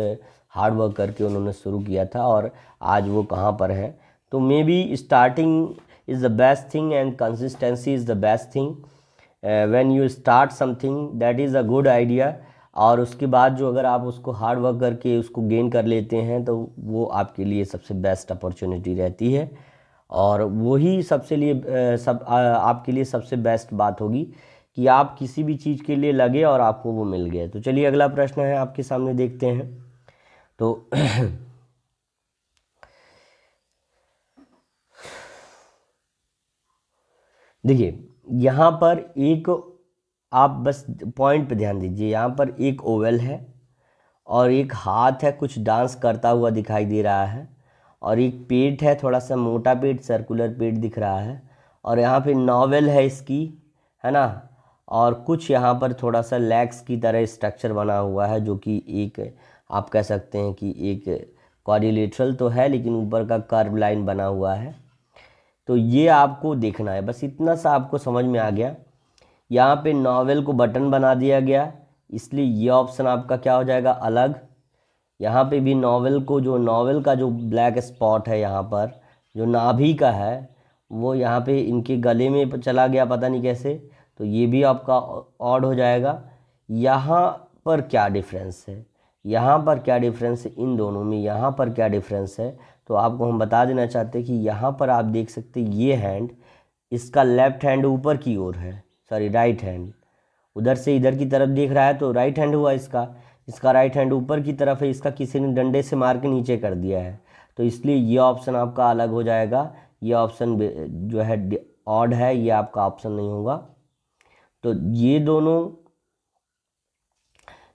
हार्ड वर्क करके उन्होंने शुरू किया था, और आज वो कहाँ पर है। तो may be starting is the best thing and consistency is the best thing. When you start something that is a good idea, और उसके बाद जो अगर आप उसको हार्ड वर्क करके उसको गेन कर लेते हैं तो वो आपके लिए सबसे बेस्ट अपॉर्चुनिटी रहती है, और वही सबसे लिए आपके लिए सबसे बेस्ट बात होगी कि आप किसी भी चीज़ के लिए लगे और आपको वो मिल गया। तो चलिए अगला प्रश्न है आपके सामने, देखते हैं। तो देखिए यहाँ पर एक, आप बस पॉइंट पे ध्यान दीजिए, यहाँ पर एक ओवल है और एक हाथ है कुछ डांस करता हुआ दिखाई दे रहा है, और एक पेट है, थोड़ा सा मोटा पेट, सर्कुलर पेट दिख रहा है, और यहाँ पे नॉवेल है इसकी, है ना। और कुछ यहाँ पर थोड़ा सा लेग्स की तरह स्ट्रक्चर बना हुआ है, जो कि एक आप कह सकते हैं कि एक क्वाड्रिलेटरल तो है लेकिन ऊपर का कर्व लाइन बना हुआ है। तो ये आपको देखना है, बस इतना सा आपको समझ में आ गया। यहाँ पे नॉवेल को बटन बना दिया गया, इसलिए ये ऑप्शन आपका क्या हो जाएगा, अलग। यहाँ पे भी नॉवेल का जो ब्लैक स्पॉट है यहाँ पर, जो नाभि का है, वो यहाँ पे इनके गले में चला गया, पता नहीं कैसे, तो ये भी आपका ऑड हो जाएगा। यहाँ पर क्या डिफरेंस है, यहाँ पर क्या डिफरेंस है इन दोनों में, यहाँ पर क्या डिफरेंस है, तो आपको हम बता देना चाहते हैं कि यहाँ पर आप देख सकते हैं ये हैंड, इसका लेफ्ट हैंड ऊपर की ओर है, सॉरी राइट हैंड उधर से इधर की तरफ देख रहा है तो राइट हैंड हुआ इसका। इसका राइट हैंड ऊपर की तरफ है, इसका किसी ने डंडे से मार के नीचे कर दिया है, तो इसलिए ये ऑप्शन आपका अलग हो जाएगा। ये ऑप्शन जो है ऑड है, ये आपका ऑप्शन नहीं होगा। तो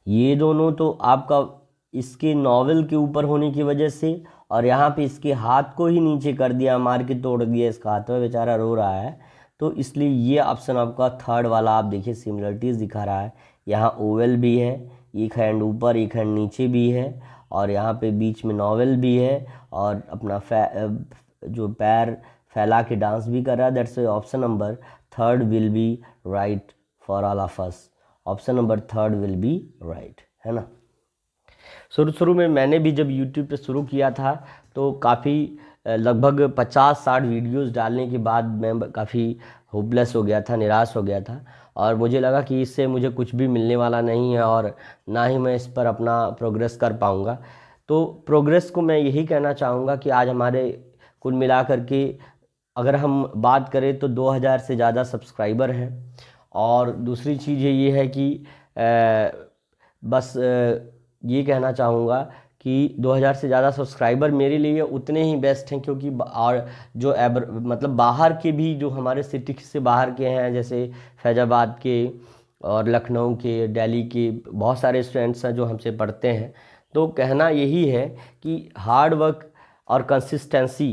ये दोनों तो आपका इसके नॉवल के ऊपर होने की वजह से, और यहाँ पे इसके हाथ को ही नीचे कर दिया, मार के तोड़ दिया, इसका हाथ में बेचारा रो रहा है, तो इसलिए ये ऑप्शन आपका थर्ड वाला आप देखिए सिमिलरिटीज़ दिखा रहा है। यहाँ ओवल भी है, एक हैंड ऊपर एक हैंड नीचे भी है, और यहाँ पे बीच में नॉवल भी है, और अपना जो पैर फैला के डांस भी कर रहा है। That's option number third will be right for all of us. Option number third will be right, है ना। शुरू में मैंने भी जब YouTube पे शुरू किया था तो काफ़ी लगभग 50-60 वीडियोस डालने के बाद मैं काफ़ी होपलेस हो गया था, निराश हो गया था, और मुझे लगा कि इससे मुझे कुछ भी मिलने वाला नहीं है और ना ही मैं इस पर अपना प्रोग्रेस कर पाऊँगा। तो प्रोग्रेस को मैं यही कहना चाहूँगा कि आज हमारे कुल मिलाकर के अगर हम बात करें तो 2000 से ज़्यादा सब्सक्राइबर हैं। और दूसरी चीज़ ये है कि बस ये कहना चाहूँगा कि 2000 से ज़्यादा सब्सक्राइबर मेरे लिए उतने ही बेस्ट हैं, क्योंकि और जो मतलब बाहर के भी जो हमारे सिटी से बाहर के हैं, जैसे फैज़ाबाद के और लखनऊ के, दिल्ली के बहुत सारे स्टूडेंट्स हैं जो हमसे पढ़ते हैं। तो कहना यही है कि हार्ड वर्क और कंसिस्टेंसी,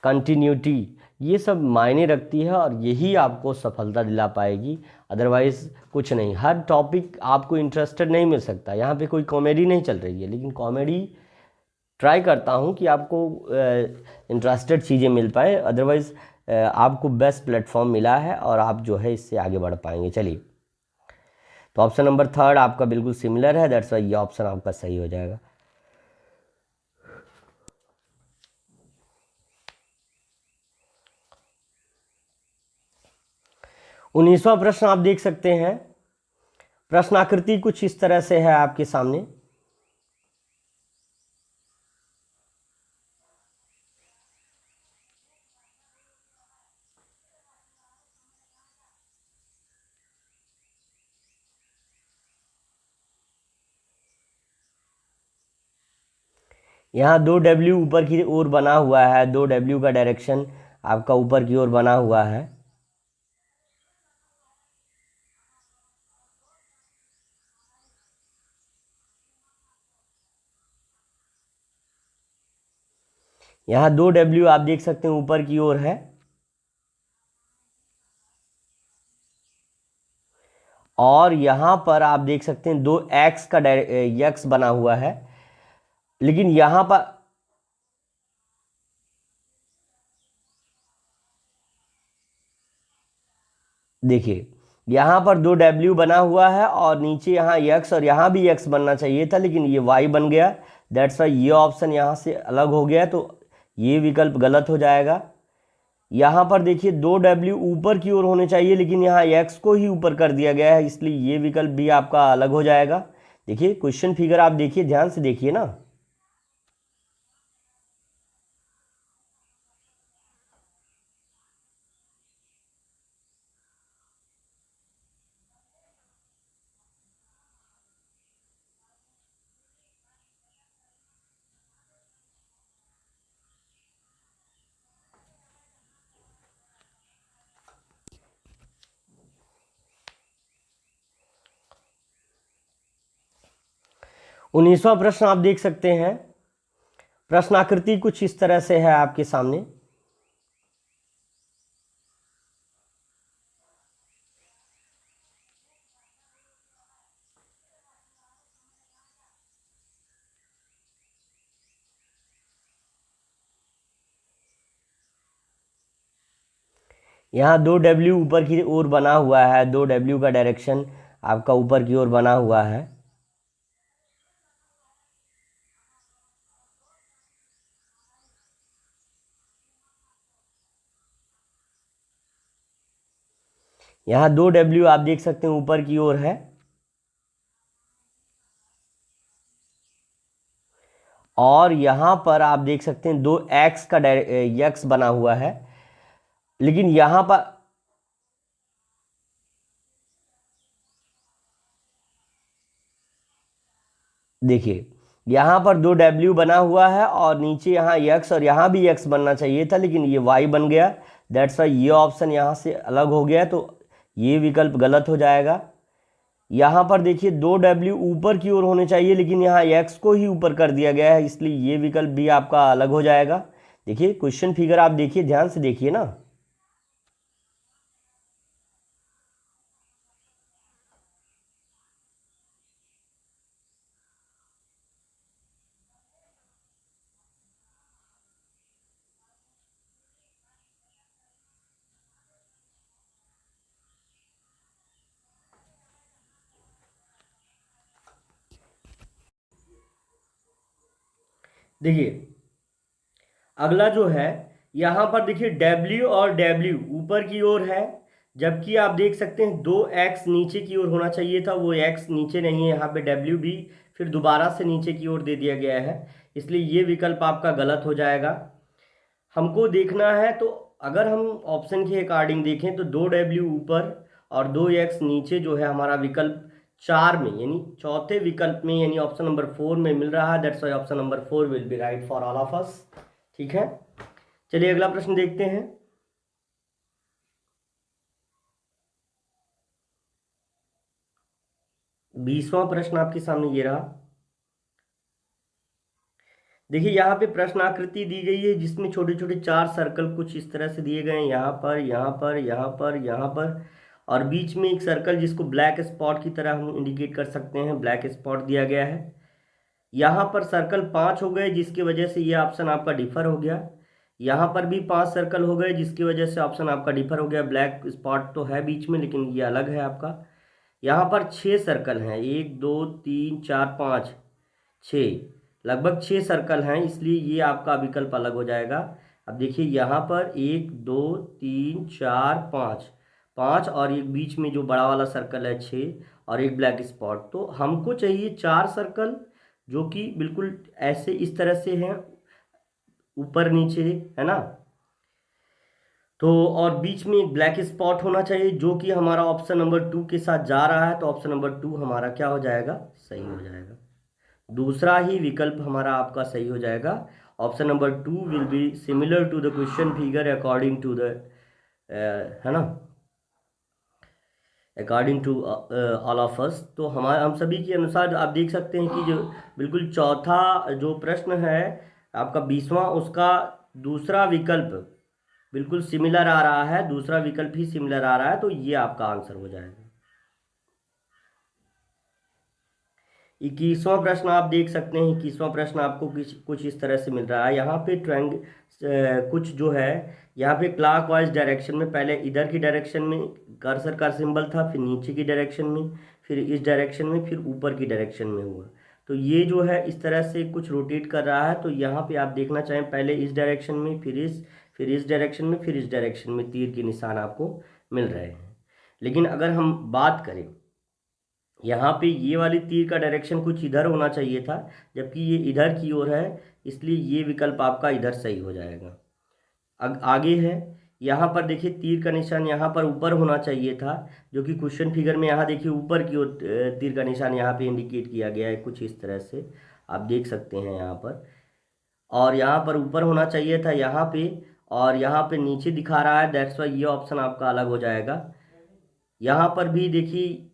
कंटिन्यूटी, ये सब मायने रखती है और यही आपको सफलता दिला पाएगी, अदरवाइज़ कुछ नहीं। हर टॉपिक आपको इंटरेस्टेड नहीं मिल सकता। यहाँ पे कोई कॉमेडी नहीं चल रही है, लेकिन कॉमेडी ट्राई करता हूँ कि आपको इंटरेस्टेड चीज़ें मिल पाए, अदरवाइज़ आपको बेस्ट प्लेटफॉर्म मिला है और आप जो है इससे आगे बढ़ पाएंगे। चलिए, तो ऑप्शन नंबर थर्ड आपका बिल्कुल सिमिलर है, दैट्स वाई ये ऑप्शन आपका सही हो जाएगा। 19वां प्रश्न आप देख सकते हैं। प्रश्न आकृति कुछ इस तरह से है आपके सामने। यहाँ 2W ऊपर की ओर बना हुआ है, 2W का डायरेक्शन आपका ऊपर की ओर बना हुआ है। यहाँ 2W आप देख सकते हैं ऊपर की ओर है, और यहाँ पर आप देख सकते हैं 2X का X बना हुआ है, लेकिन यहाँ पर देखिए यहाँ पर 2W बना हुआ है और नीचे यहाँ X, और यहाँ भी X बनना चाहिए था, लेकिन ये Y बन गया। दैट्स वाई ये ऑप्शन यहाँ से अलग हो गया, तो ये विकल्प गलत हो जाएगा। यहाँ पर देखिए 2W ऊपर की ओर होने चाहिए, लेकिन यहाँ X को ही ऊपर कर दिया गया है, इसलिए ये विकल्प भी आपका अलग हो जाएगा। देखिए क्वेश्चन फिगर आप देखिए, ध्यान से देखिए ना। उन्नीसवां प्रश्न आप देख सकते हैं। प्रश्न आकृति कुछ इस तरह से है आपके सामने। यहाँ 2W ऊपर की ओर बना हुआ है, 2W का डायरेक्शन आपका ऊपर की ओर बना हुआ है। यहाँ 2W आप देख सकते हैं ऊपर की ओर है, और यहाँ पर आप देख सकते हैं 2X का X बना हुआ है, लेकिन यहाँ पर देखिए यहाँ पर 2W बना हुआ है और नीचे यहाँ X, और यहाँ भी X बनना चाहिए था, लेकिन ये Y बन गया। दैट्स वाई ये ऑप्शन यहाँ से अलग हो गया, तो ये विकल्प गलत हो जाएगा। यहाँ पर देखिए 2W ऊपर की ओर होने चाहिए, लेकिन यहाँ x को ही ऊपर कर दिया गया है, इसलिए ये विकल्प भी आपका अलग हो जाएगा। देखिए क्वेश्चन फिगर आप देखिए, ध्यान से देखिए ना। देखिए अगला जो है, यहाँ पर देखिए W और W ऊपर की ओर है, जबकि आप देख सकते हैं 2x नीचे की ओर होना चाहिए था, वो x नीचे नहीं है, यहाँ पे W भी फिर दोबारा से नीचे की ओर दे दिया गया है, इसलिए ये विकल्प आपका गलत हो जाएगा। हमको देखना है, तो अगर हम ऑप्शन के अकॉर्डिंग देखें तो 2W ऊपर और 2x नीचे जो है हमारा विकल्प 4 में, यानी चौथे विकल्प में, यानी ऑप्शन नंबर 4 में मिल रहा है। That's why option number 4 will be right for all of us. ठीक है, चलिए अगला प्रश्न देखते हैं। बीसवां प्रश्न आपके सामने ये रहा। देखिए यहाँ पे प्रश्न आकृति दी गई है, जिसमें छोटे छोटे 4 सर्कल कुछ इस तरह से दिए गए हैं, यहाँ पर, यहाँ पर, यहाँ पर, यहाँ पर, और बीच में एक सर्कल जिसको ब्लैक स्पॉट की तरह हम इंडिकेट कर सकते हैं, ब्लैक स्पॉट दिया गया है। यहाँ पर सर्कल 5 हो गए, जिसकी वजह से ये ऑप्शन आपका डिफर हो गया। यहाँ पर भी 5 सर्कल हो गए, जिसकी वजह से ऑप्शन आपका डिफर हो गया। ब्लैक स्पॉट तो है बीच में, लेकिन ये अलग है आपका। यहाँ पर 6 सर्कल हैं, 1 2 3 4 5 6, लगभग 6 सर्कल हैं, इसलिए ये आपका विकल्प अलग हो जाएगा। अब देखिए यहाँ पर 1 2 3 4 5, 5 और एक बीच में जो बड़ा वाला सर्कल है 6, और एक ब्लैक स्पॉट। तो हमको चाहिए 4 सर्कल जो कि बिल्कुल ऐसे इस तरह से हैं, ऊपर नीचे, है ना। तो और बीच में एक ब्लैक स्पॉट होना चाहिए, जो कि हमारा ऑप्शन नंबर 2 के साथ जा रहा है, तो ऑप्शन नंबर 2 हमारा क्या हो जाएगा, सही हो जाएगा। दूसरा ही विकल्प हमारा आपका सही हो जाएगा। Option number 2 will be similar to the question figure according to the, है ना, according to all of us. तो हम सभी के अनुसार आप देख सकते हैं कि जो बिल्कुल चौथा जो प्रश्न है आपका 20वां, उसका दूसरा विकल्प बिल्कुल सिमिलर आ रहा है, दूसरा विकल्प ही सिमिलर आ रहा है, तो ये आपका आंसर हो जाएगा। 21वां प्रश्न आप देख सकते हैं। 21वां प्रश्न आपको कुछ इस तरह से मिल रहा है। यहाँ पे कुछ जो है, यहाँ पे क्लॉकवाइज डायरेक्शन में, पहले इधर की डायरेक्शन में कर्सर का सिंबल था, फिर नीचे की डायरेक्शन में, फिर इस डायरेक्शन में, फिर ऊपर की डायरेक्शन में हुआ। तो ये जो है इस तरह से कुछ रोटेट कर रहा है। तो यहाँ पे आप देखना चाहें, पहले इस डायरेक्शन में, फिर इस डायरेक्शन में, फिर इस डायरेक्शन में तीर के निशान आपको मिल रहे हैं। लेकिन अगर हम बात करें, यहाँ पे ये वाली तीर का डायरेक्शन कुछ इधर होना चाहिए था, जबकि ये इधर की ओर है, इसलिए ये विकल्प आपका इधर सही हो जाएगा। आगे है, यहाँ पर देखिए तीर का निशान यहाँ पर ऊपर होना चाहिए था, जो कि क्वेश्चन फिगर में यहाँ देखिए ऊपर की ओर तीर का निशान यहाँ पे इंडिकेट किया गया है, कुछ इस तरह से आप देख सकते हैं यहाँ पर। और यहाँ पर ऊपर होना चाहिए था यहाँ पे, और यहाँ पे नीचे दिखा रहा है, दैट्स वाई ये ऑप्शन आपका अलग हो जाएगा। यहाँ पर भी देखिए,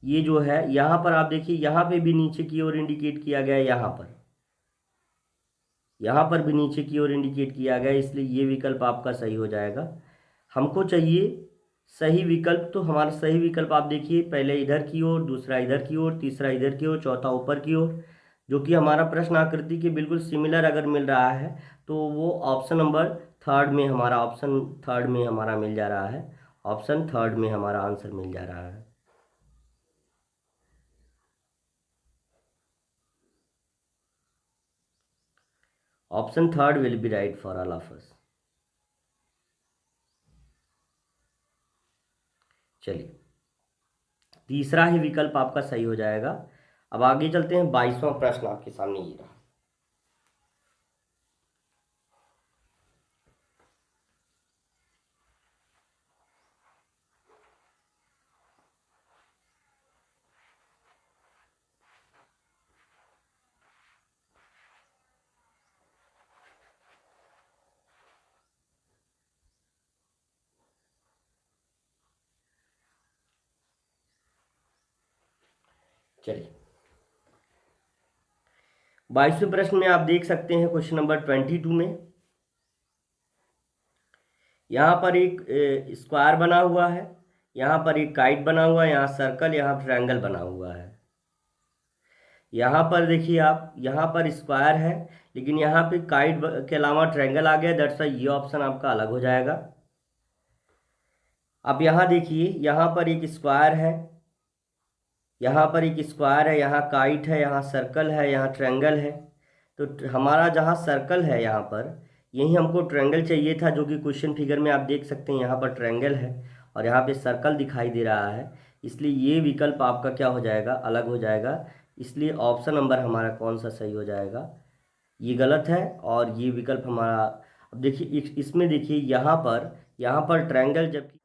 ये जो है यहाँ पर आप देखिए, यहाँ पे भी नीचे की ओर इंडिकेट किया गया है, यहाँ पर भी नीचे की ओर इंडिकेट किया गया है, इसलिए ये विकल्प आपका सही हो जाएगा। हमको चाहिए सही विकल्प, तो हमारा सही विकल्प आप देखिए, पहले इधर की ओर, दूसरा इधर की ओर, तीसरा इधर की ओर, चौथा ऊपर की ओर, जो कि हमारा प्रश्न आकृति के बिल्कुल सिमिलर अगर मिल रहा है, तो वो ऑप्शन नंबर थर्ड में हमारा, ऑप्शन थर्ड में हमारा मिल जा रहा है, ऑप्शन थर्ड में हमारा आंसर मिल जा रहा है। Option third will be right for all of अस। चलिए, तीसरा ही विकल्प आपका सही हो जाएगा। अब आगे चलते हैं, 22वां प्रश्न आपके सामने ये रहा। चलिए 22वें प्रश्न में आप देख सकते हैं क्वेश्चन नंबर 22 में यहाँ पर एक स्क्वायर बना हुआ है, यहाँ पर एक काइट बना हुआ है, यहाँ सर्कल, यहाँ ट्रायंगल बना हुआ है। यहाँ पर देखिए आप, यहाँ पर स्क्वायर है लेकिन यहाँ पे काइट के अलावा ट्रायंगल आ गया, दैट्स वाई ये ऑप्शन आपका अलग हो जाएगा। अब यहाँ देखिए, यहाँ पर एक स्क्वायर है, यहाँ पर एक स्क्वायर है, यहाँ काइट है, यहाँ सर्कल है, यहाँ ट्रायंगल है। तो हमारा जहाँ सर्कल है यहाँ पर, यही हमको ट्रायंगल चाहिए था, जो कि क्वेश्चन फिगर में आप देख सकते हैं यहाँ पर ट्रायंगल है और यहाँ पे सर्कल दिखाई दे रहा है, इसलिए ये विकल्प आपका क्या हो जाएगा, अलग हो जाएगा। इसलिए ऑप्शन नंबर हमारा कौन सा सही हो जाएगा, ये गलत है और ये विकल्प हमारा। अब देखिए इसमें देखिए यहाँ पर ट्रायंगल, जबकि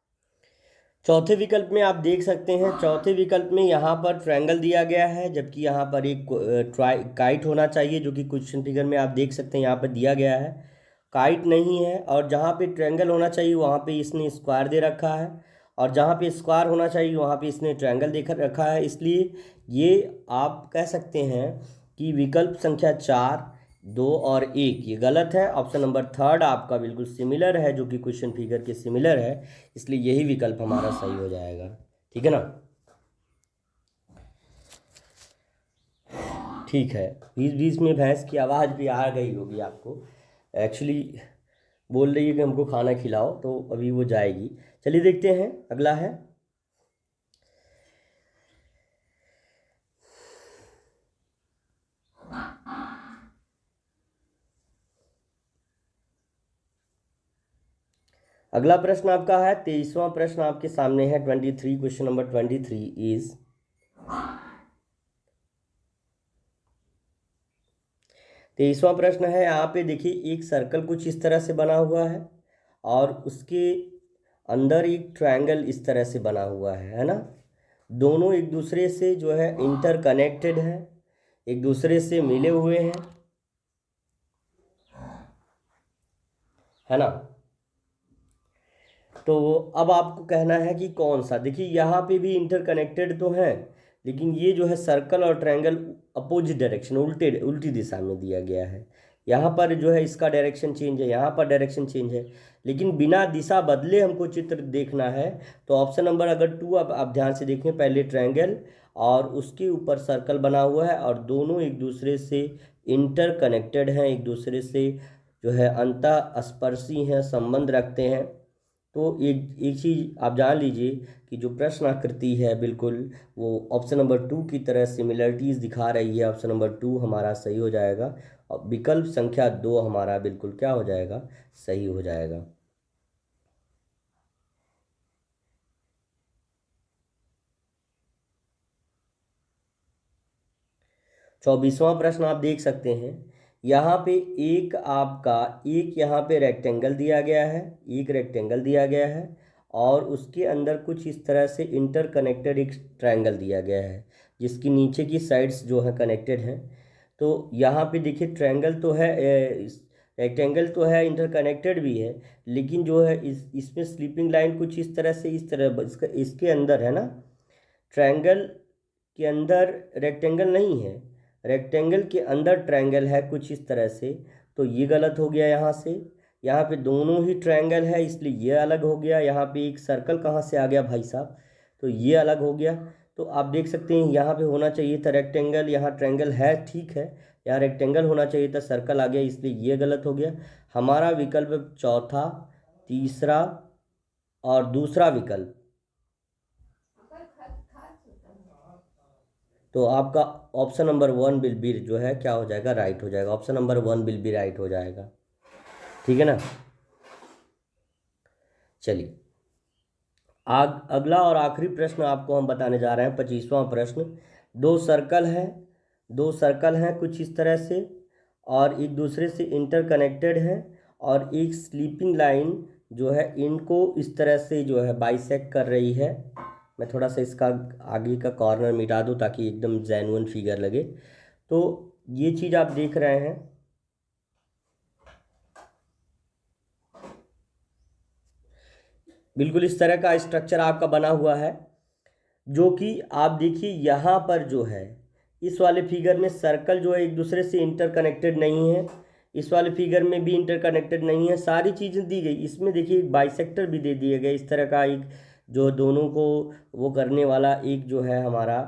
चौथे विकल्प में आप देख सकते हैं, चौथे विकल्प में यहाँ पर ट्रायंगल दिया गया है, जबकि यहाँ पर एक काइट होना चाहिए, जो कि क्वेश्चन फिगर में आप देख सकते हैं यहाँ पर दिया गया है, काइट नहीं है। और जहाँ पे ट्रायंगल होना चाहिए वहाँ पे इसने स्क्वायर दे रखा है, और जहाँ पे स्क्वायर होना चाहिए वहाँ पे इसने ट्रायंगल दे रखा है। इसलिए ये आप कह सकते हैं कि विकल्प संख्या 4, 2 और 1 ये गलत है। ऑप्शन नंबर थर्ड आपका बिल्कुल सिमिलर है, जो कि क्वेश्चन फिगर के सिमिलर है, इसलिए यही विकल्प हमारा सही हो जाएगा। ठीक है ना, ठीक है। बीच बीच में भैंस की आवाज़ भी आ गई होगी आपको, एक्चुअली बोल रही है कि हमको खाना खिलाओ, तो अभी वो जाएगी। चलिए देखते हैं, अगला है अगला प्रश्न आपका है 23वां प्रश्न आपके सामने है 23, क्वेश्चन नंबर 23 इज 23वां प्रश्न है। यहाँ पे देखिए एक सर्कल कुछ इस तरह से बना हुआ है और उसके अंदर एक ट्रायंगल इस तरह से बना हुआ है ना। दोनों एक दूसरे से जो है इंटरकनेक्टेड है, एक दूसरे से मिले हुए हैं, है ना। तो अब आपको कहना है कि कौन सा, देखिए यहाँ पे भी इंटरकनेक्टेड तो है, लेकिन ये जो है सर्कल और ट्रायंगल अपोजिट डायरेक्शन, उल्टी दिशा में दिया गया है। यहाँ पर जो है इसका डायरेक्शन चेंज है, यहाँ पर डायरेक्शन चेंज है, लेकिन बिना दिशा बदले हमको चित्र देखना है। तो ऑप्शन नंबर अगर 2 आप ध्यान से देखें, पहले ट्रायंगल और उसके ऊपर सर्कल बना हुआ है और दोनों एक दूसरे से इंटरकनेक्टेड हैं, एक दूसरे से जो है अंतःस्पर्शी हैं, संबंध रखते हैं। तो एक एक चीज़ आप जान लीजिए कि जो प्रश्न आकृति है बिल्कुल वो ऑप्शन नंबर 2 की तरह सिमिलरिटीज़ दिखा रही है। ऑप्शन नंबर 2 हमारा सही हो जाएगा और विकल्प संख्या 2 हमारा बिल्कुल क्या हो जाएगा, सही हो जाएगा। चौबीसवां प्रश्न आप देख सकते हैं, यहाँ पे एक यहाँ पे रेक्टेंगल दिया गया है, एक रेक्टेंगल दिया गया है और उसके अंदर कुछ इस तरह से इंटरकनेक्टेड एक ट्रायंगल दिया गया है, जिसकी नीचे की साइड्स जो है कनेक्टेड हैं। तो यहाँ पे देखिए ट्रायंगल तो है, रेक्टेंगल तो है, इंटरकनेक्टेड भी है, लेकिन जो है इसमें स्लीपिंग लाइन कुछ इस तरह से, इस तरह इसके अंदर है ना, ट्रायंगल के अंदर रेक्टेंगल नहीं है, रेक्टेंगल के अंदर ट्रायंगल है कुछ इस तरह से। तो ये गलत हो गया यहाँ से। यहाँ पे दोनों ही ट्रायंगल है, इसलिए ये अलग हो गया। यहाँ पे एक सर्कल कहाँ से आ गया भाई साहब, तो ये अलग हो गया। तो आप देख सकते हैं यहाँ पे होना चाहिए था रेक्टेंगल, यहाँ ट्रायंगल है, ठीक है, यहाँ रेक्टेंगल होना चाहिए था, सर्कल आ गया, इसलिए ये गलत हो गया। हमारा विकल्प चौथा, तीसरा और दूसरा विकल्प, तो आपका ऑप्शन नंबर 1 विल बी जो है क्या हो जाएगा, राइट हो जाएगा। Option number 1 will be right हो जाएगा। ठीक है ना। चलिए अगला और आखिरी प्रश्न आपको हम बताने जा रहे हैं, 25वां प्रश्न। दो सर्कल हैं कुछ इस तरह से और एक दूसरे से इंटरकनेक्टेड हैं और एक स्लीपिंग लाइन जो है इनको इस तरह से जो है बाइसेक्ट कर रही है। मैं थोड़ा सा इसका आगे का कॉर्नर मिटा दूं ताकि एकदम जेन्युइन फिगर लगे। तो ये चीज़ आप देख रहे हैं, बिल्कुल इस तरह का स्ट्रक्चर आपका बना हुआ है। जो कि आप देखिए यहाँ पर जो है इस वाले फिगर में सर्कल जो है एक दूसरे से इंटरकनेक्टेड नहीं है, इस वाले फिगर में भी इंटरकनेक्टेड नहीं है, सारी चीज़ें दी गई। इसमें देखिए एक बाइसेक्टर भी दे दिया गया, इस तरह का एक जो दोनों को वो करने वाला एक जो है हमारा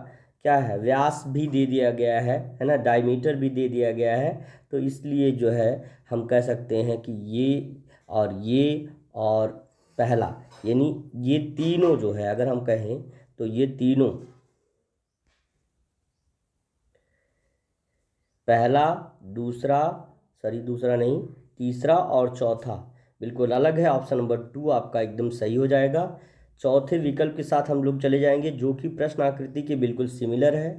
क्या है व्यास भी दे दिया गया है ना, डायमीटर भी दे दिया गया है। तो इसलिए जो है हम कह सकते हैं कि ये और पहला यानी ये तीनों जो है अगर हम कहें तो ये तीनों पहला दूसरा दूसरा नहीं तीसरा और चौथा बिल्कुल अलग है। ऑप्शन नंबर 2 आपका एकदम सही हो जाएगा। चौथे विकल्प के साथ हम लोग चले जाएंगे जो कि प्रश्न आकृति के बिल्कुल सिमिलर है।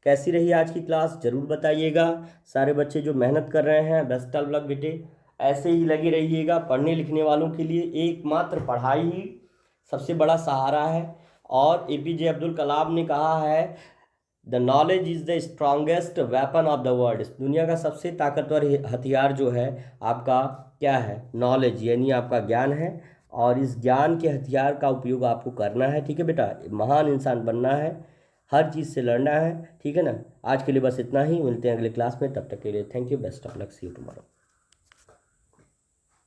कैसी रही आज की क्लास ज़रूर बताइएगा। सारे बच्चे जो मेहनत कर रहे हैं बेस्ट ऑफ लक बेटे, ऐसे ही लगे रहिएगा। पढ़ने लिखने वालों के लिए एकमात्र पढ़ाई ही सबसे बड़ा सहारा है। और एपीजे अब्दुल कलाम ने कहा है the knowledge is the strongest weapon of the world. दुनिया का सबसे ताकतवर हथियार जो है आपका क्या है, नॉलेज यानी आपका ज्ञान है। और इस ज्ञान के हथियार का उपयोग आपको करना है, ठीक है बेटा। महान इंसान बनना है, हर चीज़ से लड़ना है, ठीक है ना। आज के लिए बस इतना ही, मिलते हैं अगले क्लास में, तब तक के लिए thank you, best of luck, see you tomorrow.